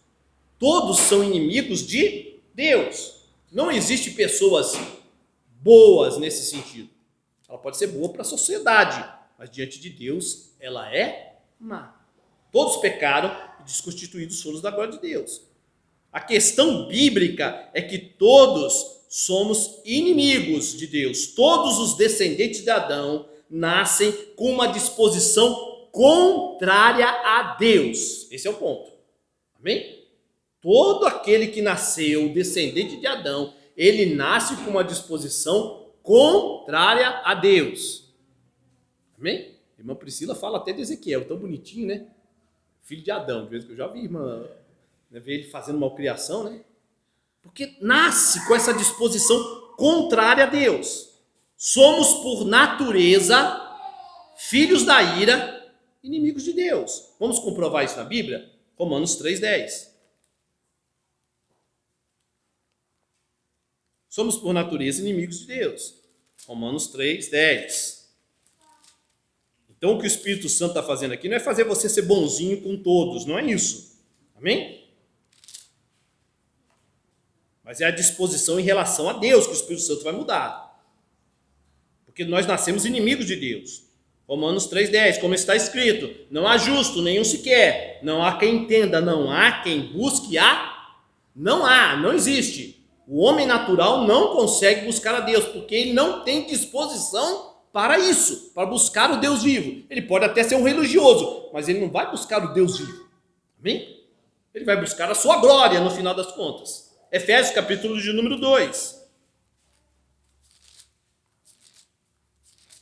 Todos são inimigos de Deus. Não existe pessoas boas nesse sentido. Ela pode ser boa para a sociedade, mas diante de Deus ela é má. Todos pecaram e desconstituídos foram da glória de Deus. A questão bíblica é que todos somos inimigos de Deus. Todos os descendentes de Adão nascem com uma disposição contrária a Deus. Esse é o ponto. Amém? Todo aquele que nasceu descendente de Adão, ele nasce com uma disposição contrária a Deus. Amém? A irmã Priscila fala até de Ezequiel, tão bonitinho, né? Filho de Adão, de vez que eu já vi irmã, né, ver ele fazendo malcriação, né? Porque nasce com essa disposição contrária a Deus. Somos, por natureza, filhos da ira, inimigos de Deus. Vamos comprovar isso na Bíblia? Romanos 3,10. Somos, por natureza, inimigos de Deus. Romanos 3,10. Então, o que o Espírito Santo está fazendo aqui não é fazer você ser bonzinho com todos, não é isso. Amém? Mas é a disposição em relação a Deus que o Espírito Santo vai mudar. Porque nós nascemos inimigos de Deus. Romanos 3,10, como está escrito, não há justo, nenhum sequer, não há quem entenda, não há quem busque não existe. O homem natural não consegue buscar a Deus, porque ele não tem disposição para isso, para buscar o Deus vivo. Ele pode até ser um religioso, mas ele não vai buscar o Deus vivo. Amém? Ele vai buscar a sua glória no final das contas. Efésios capítulo de número 2.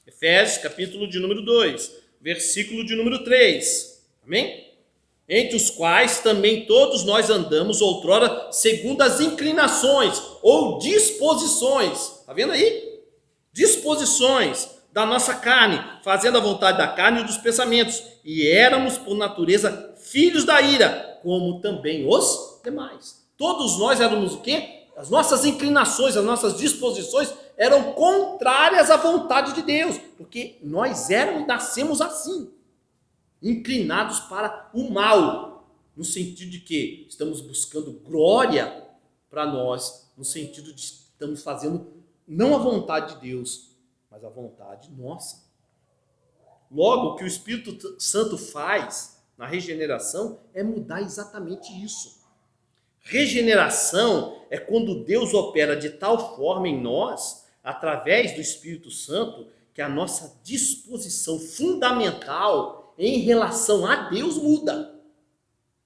Efésios capítulo de número 2, versículo de número 3. Amém? Entre os quais também todos nós andamos outrora segundo as inclinações ou disposições. Está vendo aí? Disposições da nossa carne, fazendo a vontade da carne e dos pensamentos. E éramos, por natureza, filhos da ira, como também os demais. Todos nós éramos o quê? As nossas inclinações, as nossas disposições eram contrárias à vontade de Deus, porque nós nascemos assim, inclinados para o mal, no sentido de que estamos buscando glória para nós, no sentido de que estamos fazendo não a vontade de Deus, mas a vontade nossa. Logo, o que o Espírito Santo faz na regeneração é mudar exatamente isso. Regeneração é quando Deus opera de tal forma em nós, através do Espírito Santo, que a nossa disposição fundamental em relação a Deus muda.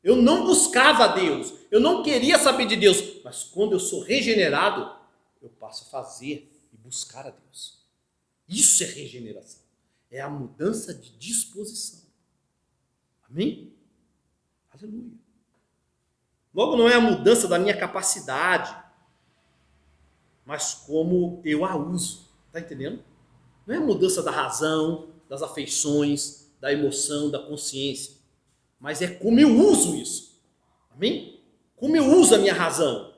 Eu não buscava a Deus, eu não queria saber de Deus, mas quando eu sou regenerado, eu passo a fazer e buscar a Deus. Isso é regeneração, é a mudança de disposição. Amém? Aleluia. Logo, não é a mudança da minha capacidade, mas como eu a uso. Está entendendo? Não é a mudança da razão, das afeições, da emoção, da consciência, mas é como eu uso isso. Amém? Como eu uso a minha razão.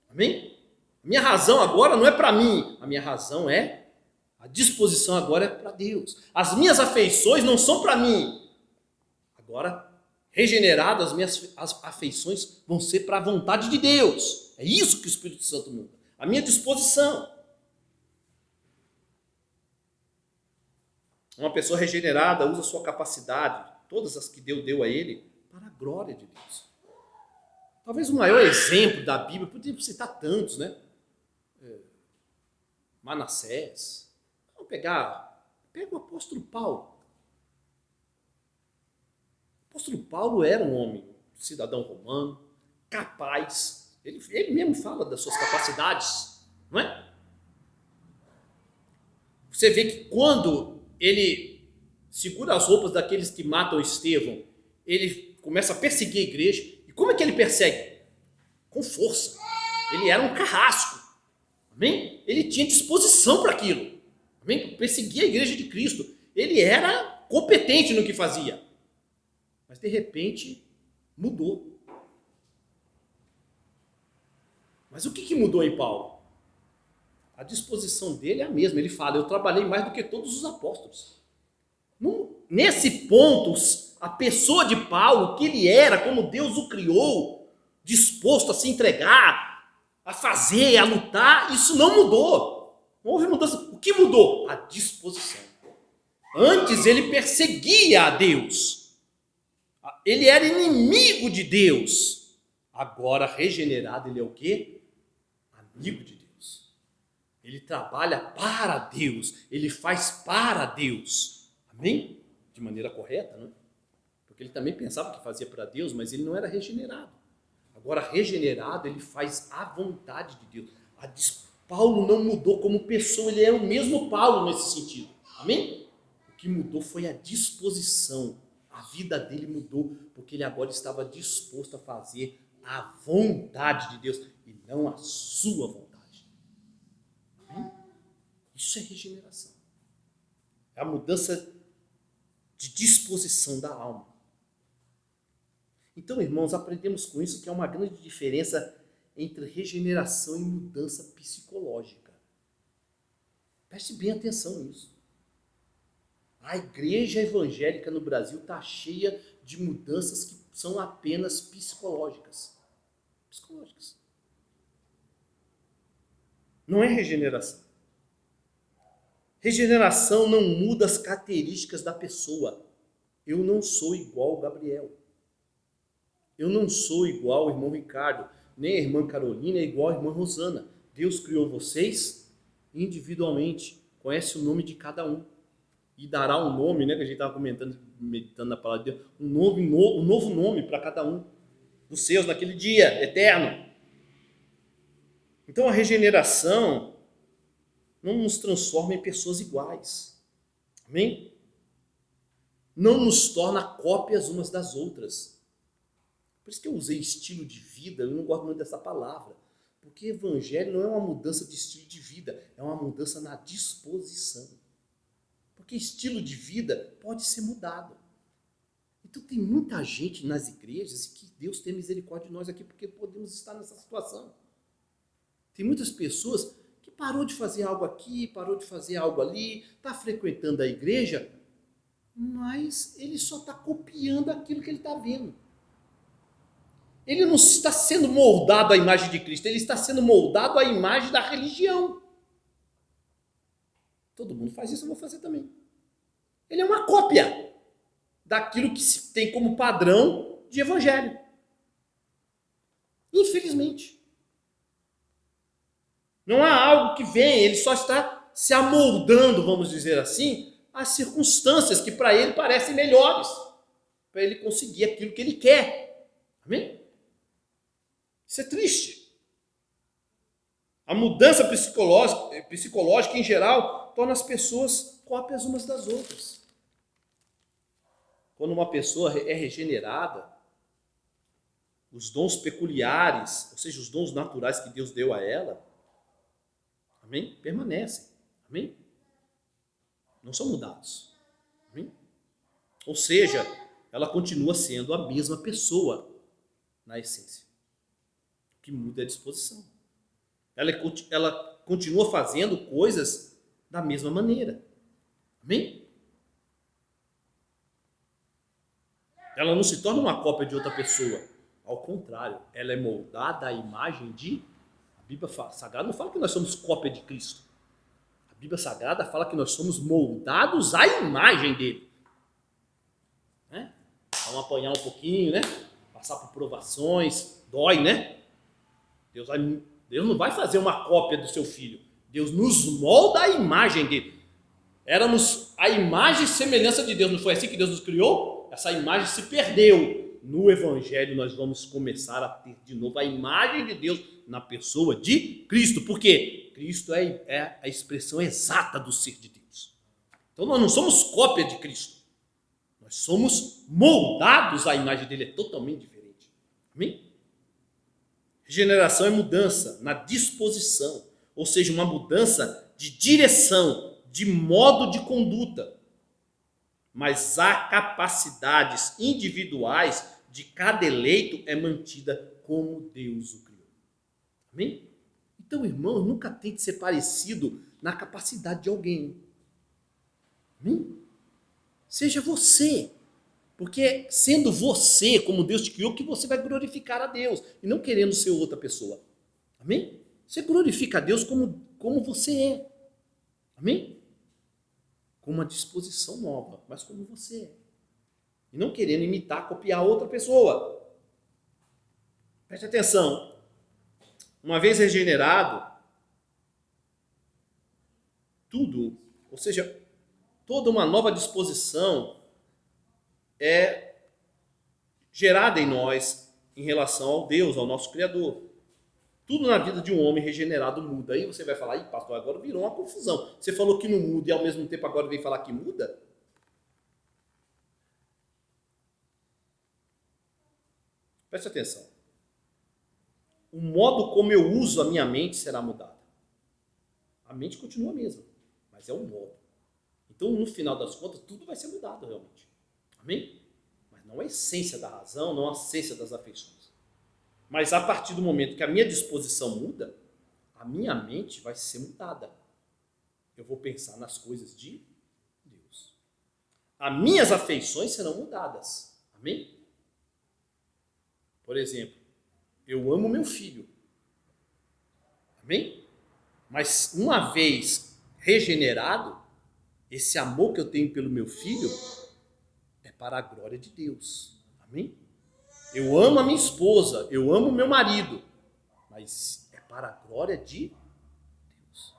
Amém? A minha razão agora não é para mim, a minha razão a disposição agora é para Deus. As minhas afeições não são para mim. Agora, regenerado, as minhas afeições vão ser para a vontade de Deus. É isso que o Espírito Santo muda. A minha disposição. Uma pessoa regenerada usa sua capacidade, todas as que Deus deu a ele, para a glória de Deus. Talvez o maior exemplo da Bíblia, poderia citar tantos, né? Manassés. Vamos pega o apóstolo Paulo. O apóstolo Paulo era um homem, cidadão romano, capaz. Ele mesmo fala das suas capacidades, não é? Você vê que quando ele segura as roupas daqueles que matam Estevão, ele começa a perseguir a igreja. E como é que ele persegue? Com força. Ele era um carrasco. Amém? Ele tinha disposição para aquilo. Amém? Perseguia a igreja de Cristo. Ele era competente no que fazia. Mas de repente mudou. Mas o que mudou em Paulo? A disposição dele é a mesma. Ele fala, eu trabalhei mais do que todos os apóstolos. Nesse ponto, a pessoa de Paulo, o que ele era, como Deus o criou, disposto a se entregar, a fazer, a lutar, isso não mudou. Não houve mudança. O que mudou? A disposição. Antes ele perseguia a Deus. Ele era inimigo de Deus. Agora, regenerado, ele é o quê? Amigo de Deus. Ele trabalha para Deus. Ele faz para Deus. Amém? De maneira correta, não é? Porque ele também pensava que fazia para Deus, mas ele não era regenerado. Agora, regenerado, ele faz a vontade de Deus. Paulo não mudou como pessoa, ele é o mesmo Paulo nesse sentido. Amém? O que mudou foi a disposição. A vida dele mudou, porque ele agora estava disposto a fazer a vontade de Deus e não a sua vontade. Amém? Isso é regeneração. É a mudança de disposição da alma. Então, irmãos, aprendemos com isso que há uma grande diferença entre regeneração e mudança psicológica. Preste bem atenção nisso. A igreja evangélica no Brasil está cheia de mudanças que são apenas psicológicas. Psicológicas. Não é regeneração. Regeneração não muda as características da pessoa. Eu não sou igual ao Gabriel. Eu não sou igual ao irmão Ricardo, nem a irmã Carolina é igual à irmã Rosana. Deus criou vocês individualmente, conhece o nome de cada um. E dará um nome, né, que a gente estava comentando, meditando na palavra de Deus, um novo nome para cada um dos seus naquele dia eterno. Então a regeneração não nos transforma em pessoas iguais. Amém? Não nos torna cópias umas das outras. Por isso que eu usei estilo de vida, eu não gosto muito dessa palavra. Porque evangelho não é uma mudança de estilo de vida, é uma mudança na disposição. Porque estilo de vida pode ser mudado. Então tem muita gente nas igrejas, e que Deus tenha misericórdia de nós aqui, porque podemos estar nessa situação. Tem muitas pessoas que parou de fazer algo aqui, parou de fazer algo ali, está frequentando a igreja, mas ele só está copiando aquilo que ele está vendo. Ele não está sendo moldado à imagem de Cristo, ele está sendo moldado à imagem da religião. Todo mundo faz isso, eu vou fazer também. Ele é uma cópia daquilo que se tem como padrão de evangelho. Infelizmente. Não há algo que vem, ele só está se amoldando, vamos dizer assim, às circunstâncias que para ele parecem melhores, para ele conseguir aquilo que ele quer. Amém? Isso é triste. A mudança psicológica em geral torna as pessoas cópias umas das outras. Quando uma pessoa é regenerada, os dons peculiares, ou seja, os dons naturais que Deus deu a ela, amém? Permanecem. Amém? Não são mudados. Amém? Ou seja, ela continua sendo a mesma pessoa na essência. O que muda é a disposição. Ela continua fazendo coisas da mesma maneira. Amém? Ela não se torna uma cópia de outra pessoa. Ao contrário, ela é moldada à imagem de... A Bíblia Sagrada não fala que nós somos cópia de Cristo. A Bíblia Sagrada fala que nós somos moldados à imagem dele. Né? Vamos apanhar um pouquinho, né? Passar por provações, dói, né? Deus não vai fazer uma cópia do seu filho. Deus nos molda à imagem dele. Éramos a imagem e semelhança de Deus. Não foi assim que Deus nos criou? Essa imagem se perdeu. No Evangelho nós vamos começar a ter de novo a imagem de Deus na pessoa de Cristo. Por quê? Cristo é a expressão exata do ser de Deus. Então nós não somos cópia de Cristo. Nós somos moldados à imagem dele. É totalmente diferente. Amém? Regeneração é mudança na disposição. Ou seja, uma mudança de direção, de modo de conduta. Mas a capacidades individuais de cada eleito é mantida como Deus o criou. Amém? Então, irmão, nunca tente ser parecido na capacidade de alguém. Amém? Seja você. Porque sendo você, como Deus te criou, que você vai glorificar a Deus. E não querendo ser outra pessoa. Amém? Você glorifica a Deus como você é. Amém? Com uma disposição nova, mas como você é. E não querendo imitar, copiar outra pessoa. Preste atenção. Uma vez regenerado, tudo, ou seja, toda uma nova disposição é gerada em nós em relação ao Deus, ao nosso Criador. Tudo na vida de um homem regenerado muda. Aí você vai falar, ih, pastor, agora virou uma confusão. Você falou que não muda e ao mesmo tempo agora vem falar que muda? Preste atenção. O modo como eu uso a minha mente será mudado. A mente continua a mesma, mas é o modo. Então, no final das contas, tudo vai ser mudado realmente. Amém? Mas não a essência da razão, não a essência das afeições. Mas a partir do momento que a minha disposição muda, a minha mente vai ser mudada. Eu vou pensar nas coisas de Deus. As minhas afeições serão mudadas. Amém? Por exemplo, eu amo meu filho. Amém? Mas uma vez regenerado, esse amor que eu tenho pelo meu filho é para a glória de Deus. Amém? Eu amo a minha esposa, eu amo o meu marido, mas é para a glória de Deus.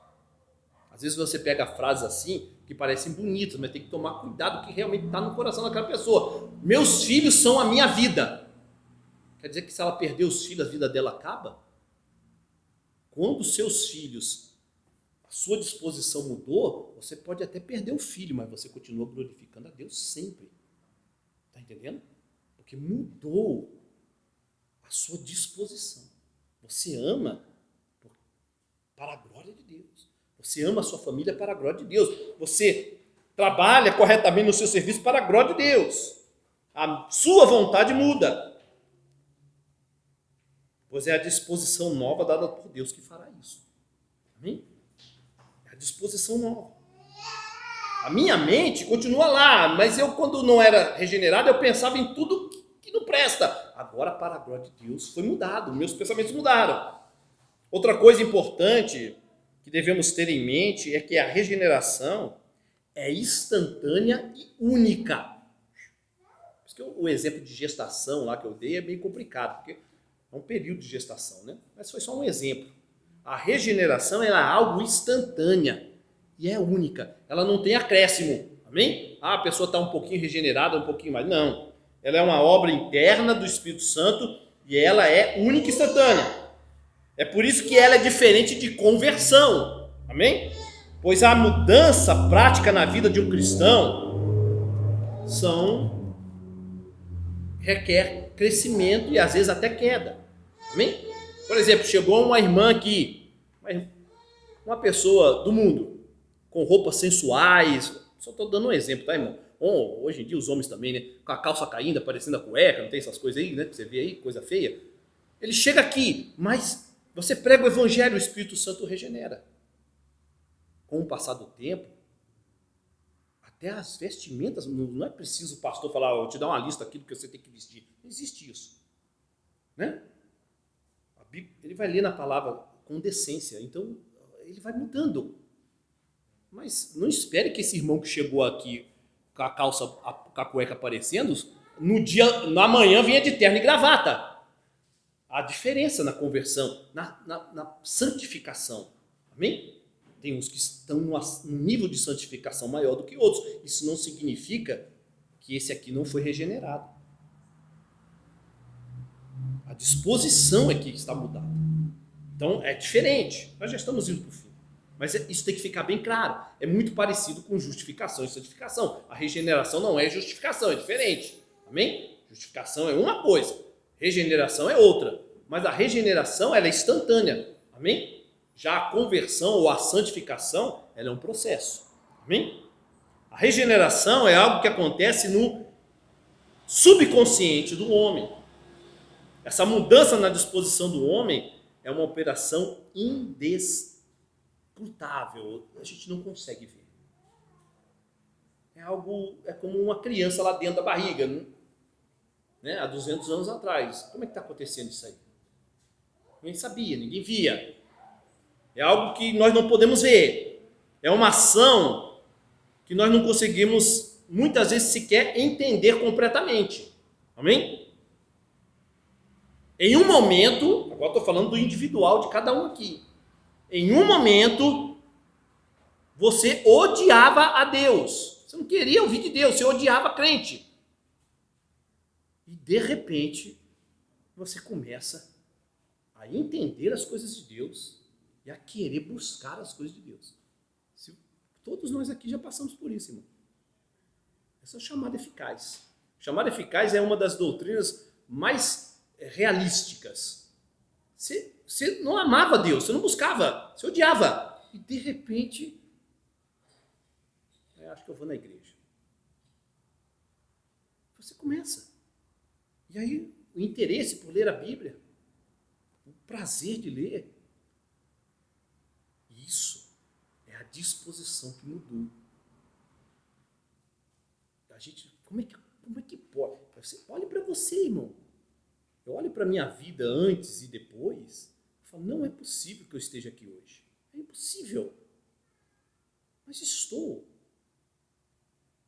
Às vezes você pega frases assim, que parecem bonitas, mas tem que tomar cuidado que realmente está no coração daquela pessoa. Meus filhos são a minha vida. Quer dizer que se ela perder os filhos, a vida dela acaba? quando seus filhos, a sua disposição mudou, você pode até perder o filho, mas você continua glorificando a Deus sempre. Está entendendo? Porque mudou a sua disposição. Você ama para a glória de Deus. Você ama a sua família para a glória de Deus. Você trabalha corretamente no seu serviço para a glória de Deus. A sua vontade muda. Pois é a disposição nova dada por Deus que fará isso. Amém? É a disposição nova. A minha mente continua lá, mas eu, quando não era regenerado, eu pensava em tudo que não presta. Agora, para a glória de Deus, foi mudado. Meus pensamentos mudaram. Outra coisa importante que devemos ter em mente é que a regeneração é instantânea e única. Por isso que o exemplo de gestação lá que eu dei é bem complicado, porque é um período de gestação, né? Mas foi só um exemplo. A regeneração ela é algo instantânea e é única. Ela não tem acréscimo, amém? A pessoa está um pouquinho regenerada, um pouquinho mais. Não. Ela é uma obra interna do Espírito Santo e ela é única e instantânea. É por isso que ela é diferente de conversão, amém? Pois a mudança prática na vida de um cristão requer crescimento e às vezes até queda, amém? Por exemplo, chegou uma irmã aqui, uma pessoa do mundo, com roupas sensuais, só estou dando um exemplo, tá, irmão? Hoje em dia os homens também, né? Com a calça caindo, aparecendo a cueca, não tem essas coisas aí, né? Que você vê aí, coisa feia. Ele chega aqui, mas você prega o evangelho, o Espírito Santo regenera. Com o passar do tempo, até as vestimentas, não é preciso o pastor falar, eu te dar uma lista aqui do que você tem que vestir. Não existe isso. Né? Ele vai ler na palavra com decência, então ele vai mudando. Mas não espere que esse irmão que chegou aqui com a calça, com a cueca aparecendo, na manhã vinha de terno e gravata. Há diferença na conversão, na santificação. Amém? Tem uns que estão num nível de santificação maior do que outros. Isso não significa que esse aqui não foi regenerado. A disposição é que está mudada. Então, é diferente. Nós já estamos indo para o fim. Mas isso tem que ficar bem claro. É muito parecido com justificação e santificação. A regeneração não é justificação, é diferente. Amém? Justificação é uma coisa. Regeneração é outra. Mas a regeneração ela é instantânea. Amém? Já a conversão ou a santificação ela é um processo. Amém? A regeneração é algo que acontece no subconsciente do homem. Essa mudança na disposição do homem é uma operação indescrutável. A gente não consegue ver. É como uma criança lá dentro da barriga, né? Há 200 anos atrás. Como é que está acontecendo isso aí? Ninguém sabia, ninguém via. É algo que nós não podemos ver. É uma ação que nós não conseguimos, muitas vezes, sequer entender completamente. Amém? Em um momento, agora estou falando do individual de cada um aqui. Em um momento, você odiava a Deus. Você não queria ouvir de Deus, você odiava a crente. E, de repente, você começa a entender as coisas de Deus e a querer buscar as coisas de Deus. Todos nós aqui já passamos por isso, irmão. Essa é a chamada eficaz. Chamada eficaz é uma das doutrinas mais realísticas. Você não amava Deus, você não buscava, você odiava. E, de repente, acho que eu vou na igreja. Você começa. E aí, o interesse por ler a Bíblia, o prazer de ler, isso é a disposição que mudou. A gente, como é que pode? Você, olhe para você, irmão. Eu olho para a minha vida antes e depois, eu falo, não é possível que eu esteja aqui hoje. É impossível. Mas estou.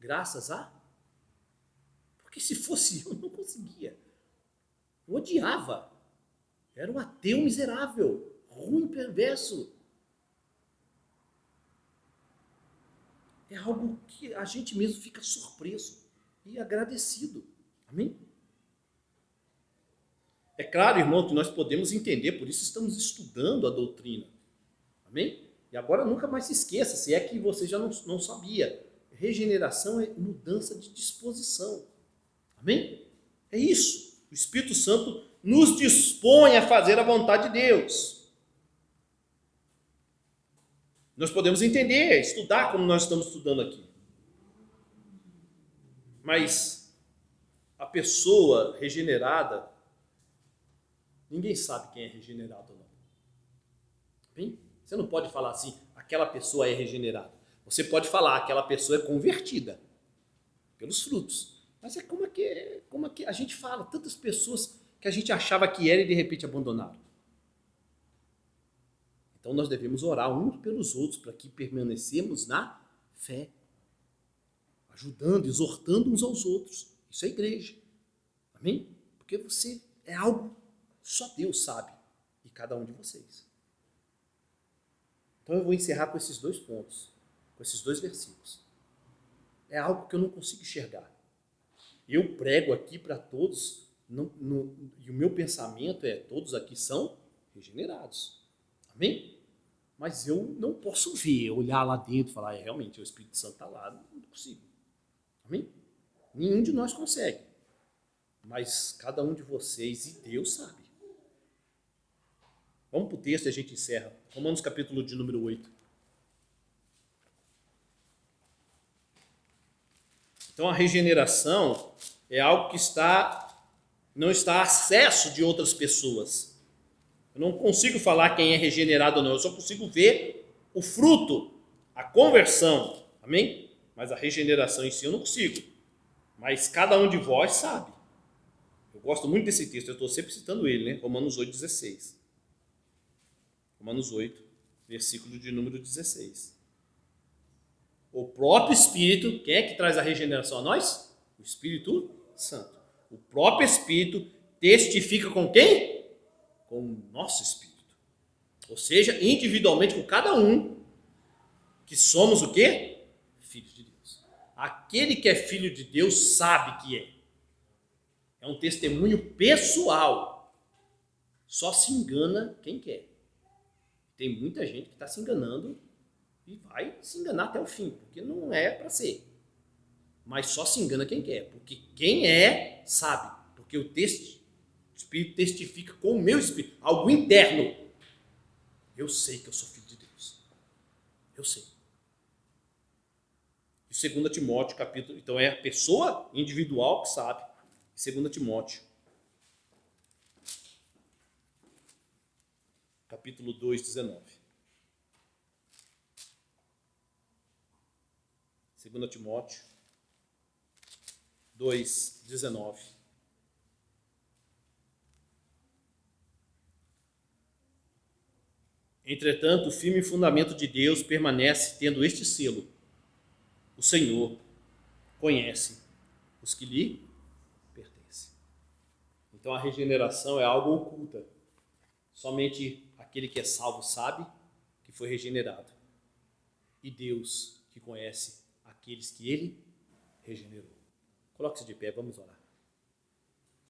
Graças a... Porque se fosse eu, não conseguia. Eu odiava. Era um ateu miserável, ruim, perverso. É algo que a gente mesmo fica surpreso e agradecido. Amém? É claro, irmão, que nós podemos entender, por isso estamos estudando a doutrina. Amém? E agora nunca mais se esqueça, se é que você já não sabia. Regeneração é mudança de disposição. Amém? É isso. O Espírito Santo nos dispõe a fazer a vontade de Deus. Nós podemos entender, estudar como nós estamos estudando aqui. Mas a pessoa regenerada, ninguém sabe quem é regenerado ou não. Bem? Você não pode falar assim, aquela pessoa é regenerada. Você pode falar, aquela pessoa é convertida pelos frutos. Mas é como é que a gente fala, tantas pessoas que a gente achava que era e de repente abandonaram. Então nós devemos orar uns pelos outros para que permanecemos na fé, ajudando, exortando uns aos outros. Isso é igreja. Amém? Porque você é algo só Deus sabe e cada um de vocês. Então eu vou encerrar com esses 2 pontos, com esses 2 versículos. É algo que eu não consigo enxergar. Eu prego aqui para todos, e o meu pensamento é, todos aqui são regenerados. Amém? Mas eu não posso ver, olhar lá dentro e falar, realmente, o Espírito Santo está lá, não consigo. Amém? Nenhum de nós consegue. Mas cada um de vocês e Deus sabe. Vamos para o texto e a gente encerra. Romanos capítulo de número 8. Então a regeneração é algo que não está a acesso de outras pessoas. Eu não consigo falar quem é regenerado ou não, eu só consigo ver o fruto, a conversão. Amém? Mas a regeneração em si eu não consigo. Mas cada um de vós sabe. Eu gosto muito desse texto, eu estou sempre citando ele, né? Romanos 8,16. Romanos 8, versículo de número 16. O próprio Espírito, quem é que traz a regeneração a nós? O Espírito Santo. O próprio Espírito testifica com quem? Com o nosso Espírito. Ou seja, individualmente com cada um, que somos o quê? Filhos de Deus. Aquele que é filho de Deus sabe que é. É um testemunho pessoal. Só se engana quem quer. Tem muita gente que está se enganando e vai se enganar até o fim, porque não é para ser. Mas só se engana quem quer, porque quem é, sabe. Porque o Espírito testifica com o meu Espírito, algo interno. Eu sei que eu sou filho de Deus. Eu sei. E 2 Timóteo, capítulo... Então é a pessoa individual que sabe. 2 Timóteo, capítulo 2, 19. 2 Timóteo 2, 19. Entretanto, o firme fundamento de Deus permanece tendo este selo. O Senhor conhece os que lhe pertencem. Então a regeneração é algo oculta. Somente aquele que é salvo sabe que foi regenerado. E Deus que conhece aqueles que ele regenerou. Coloque-se de pé, vamos orar.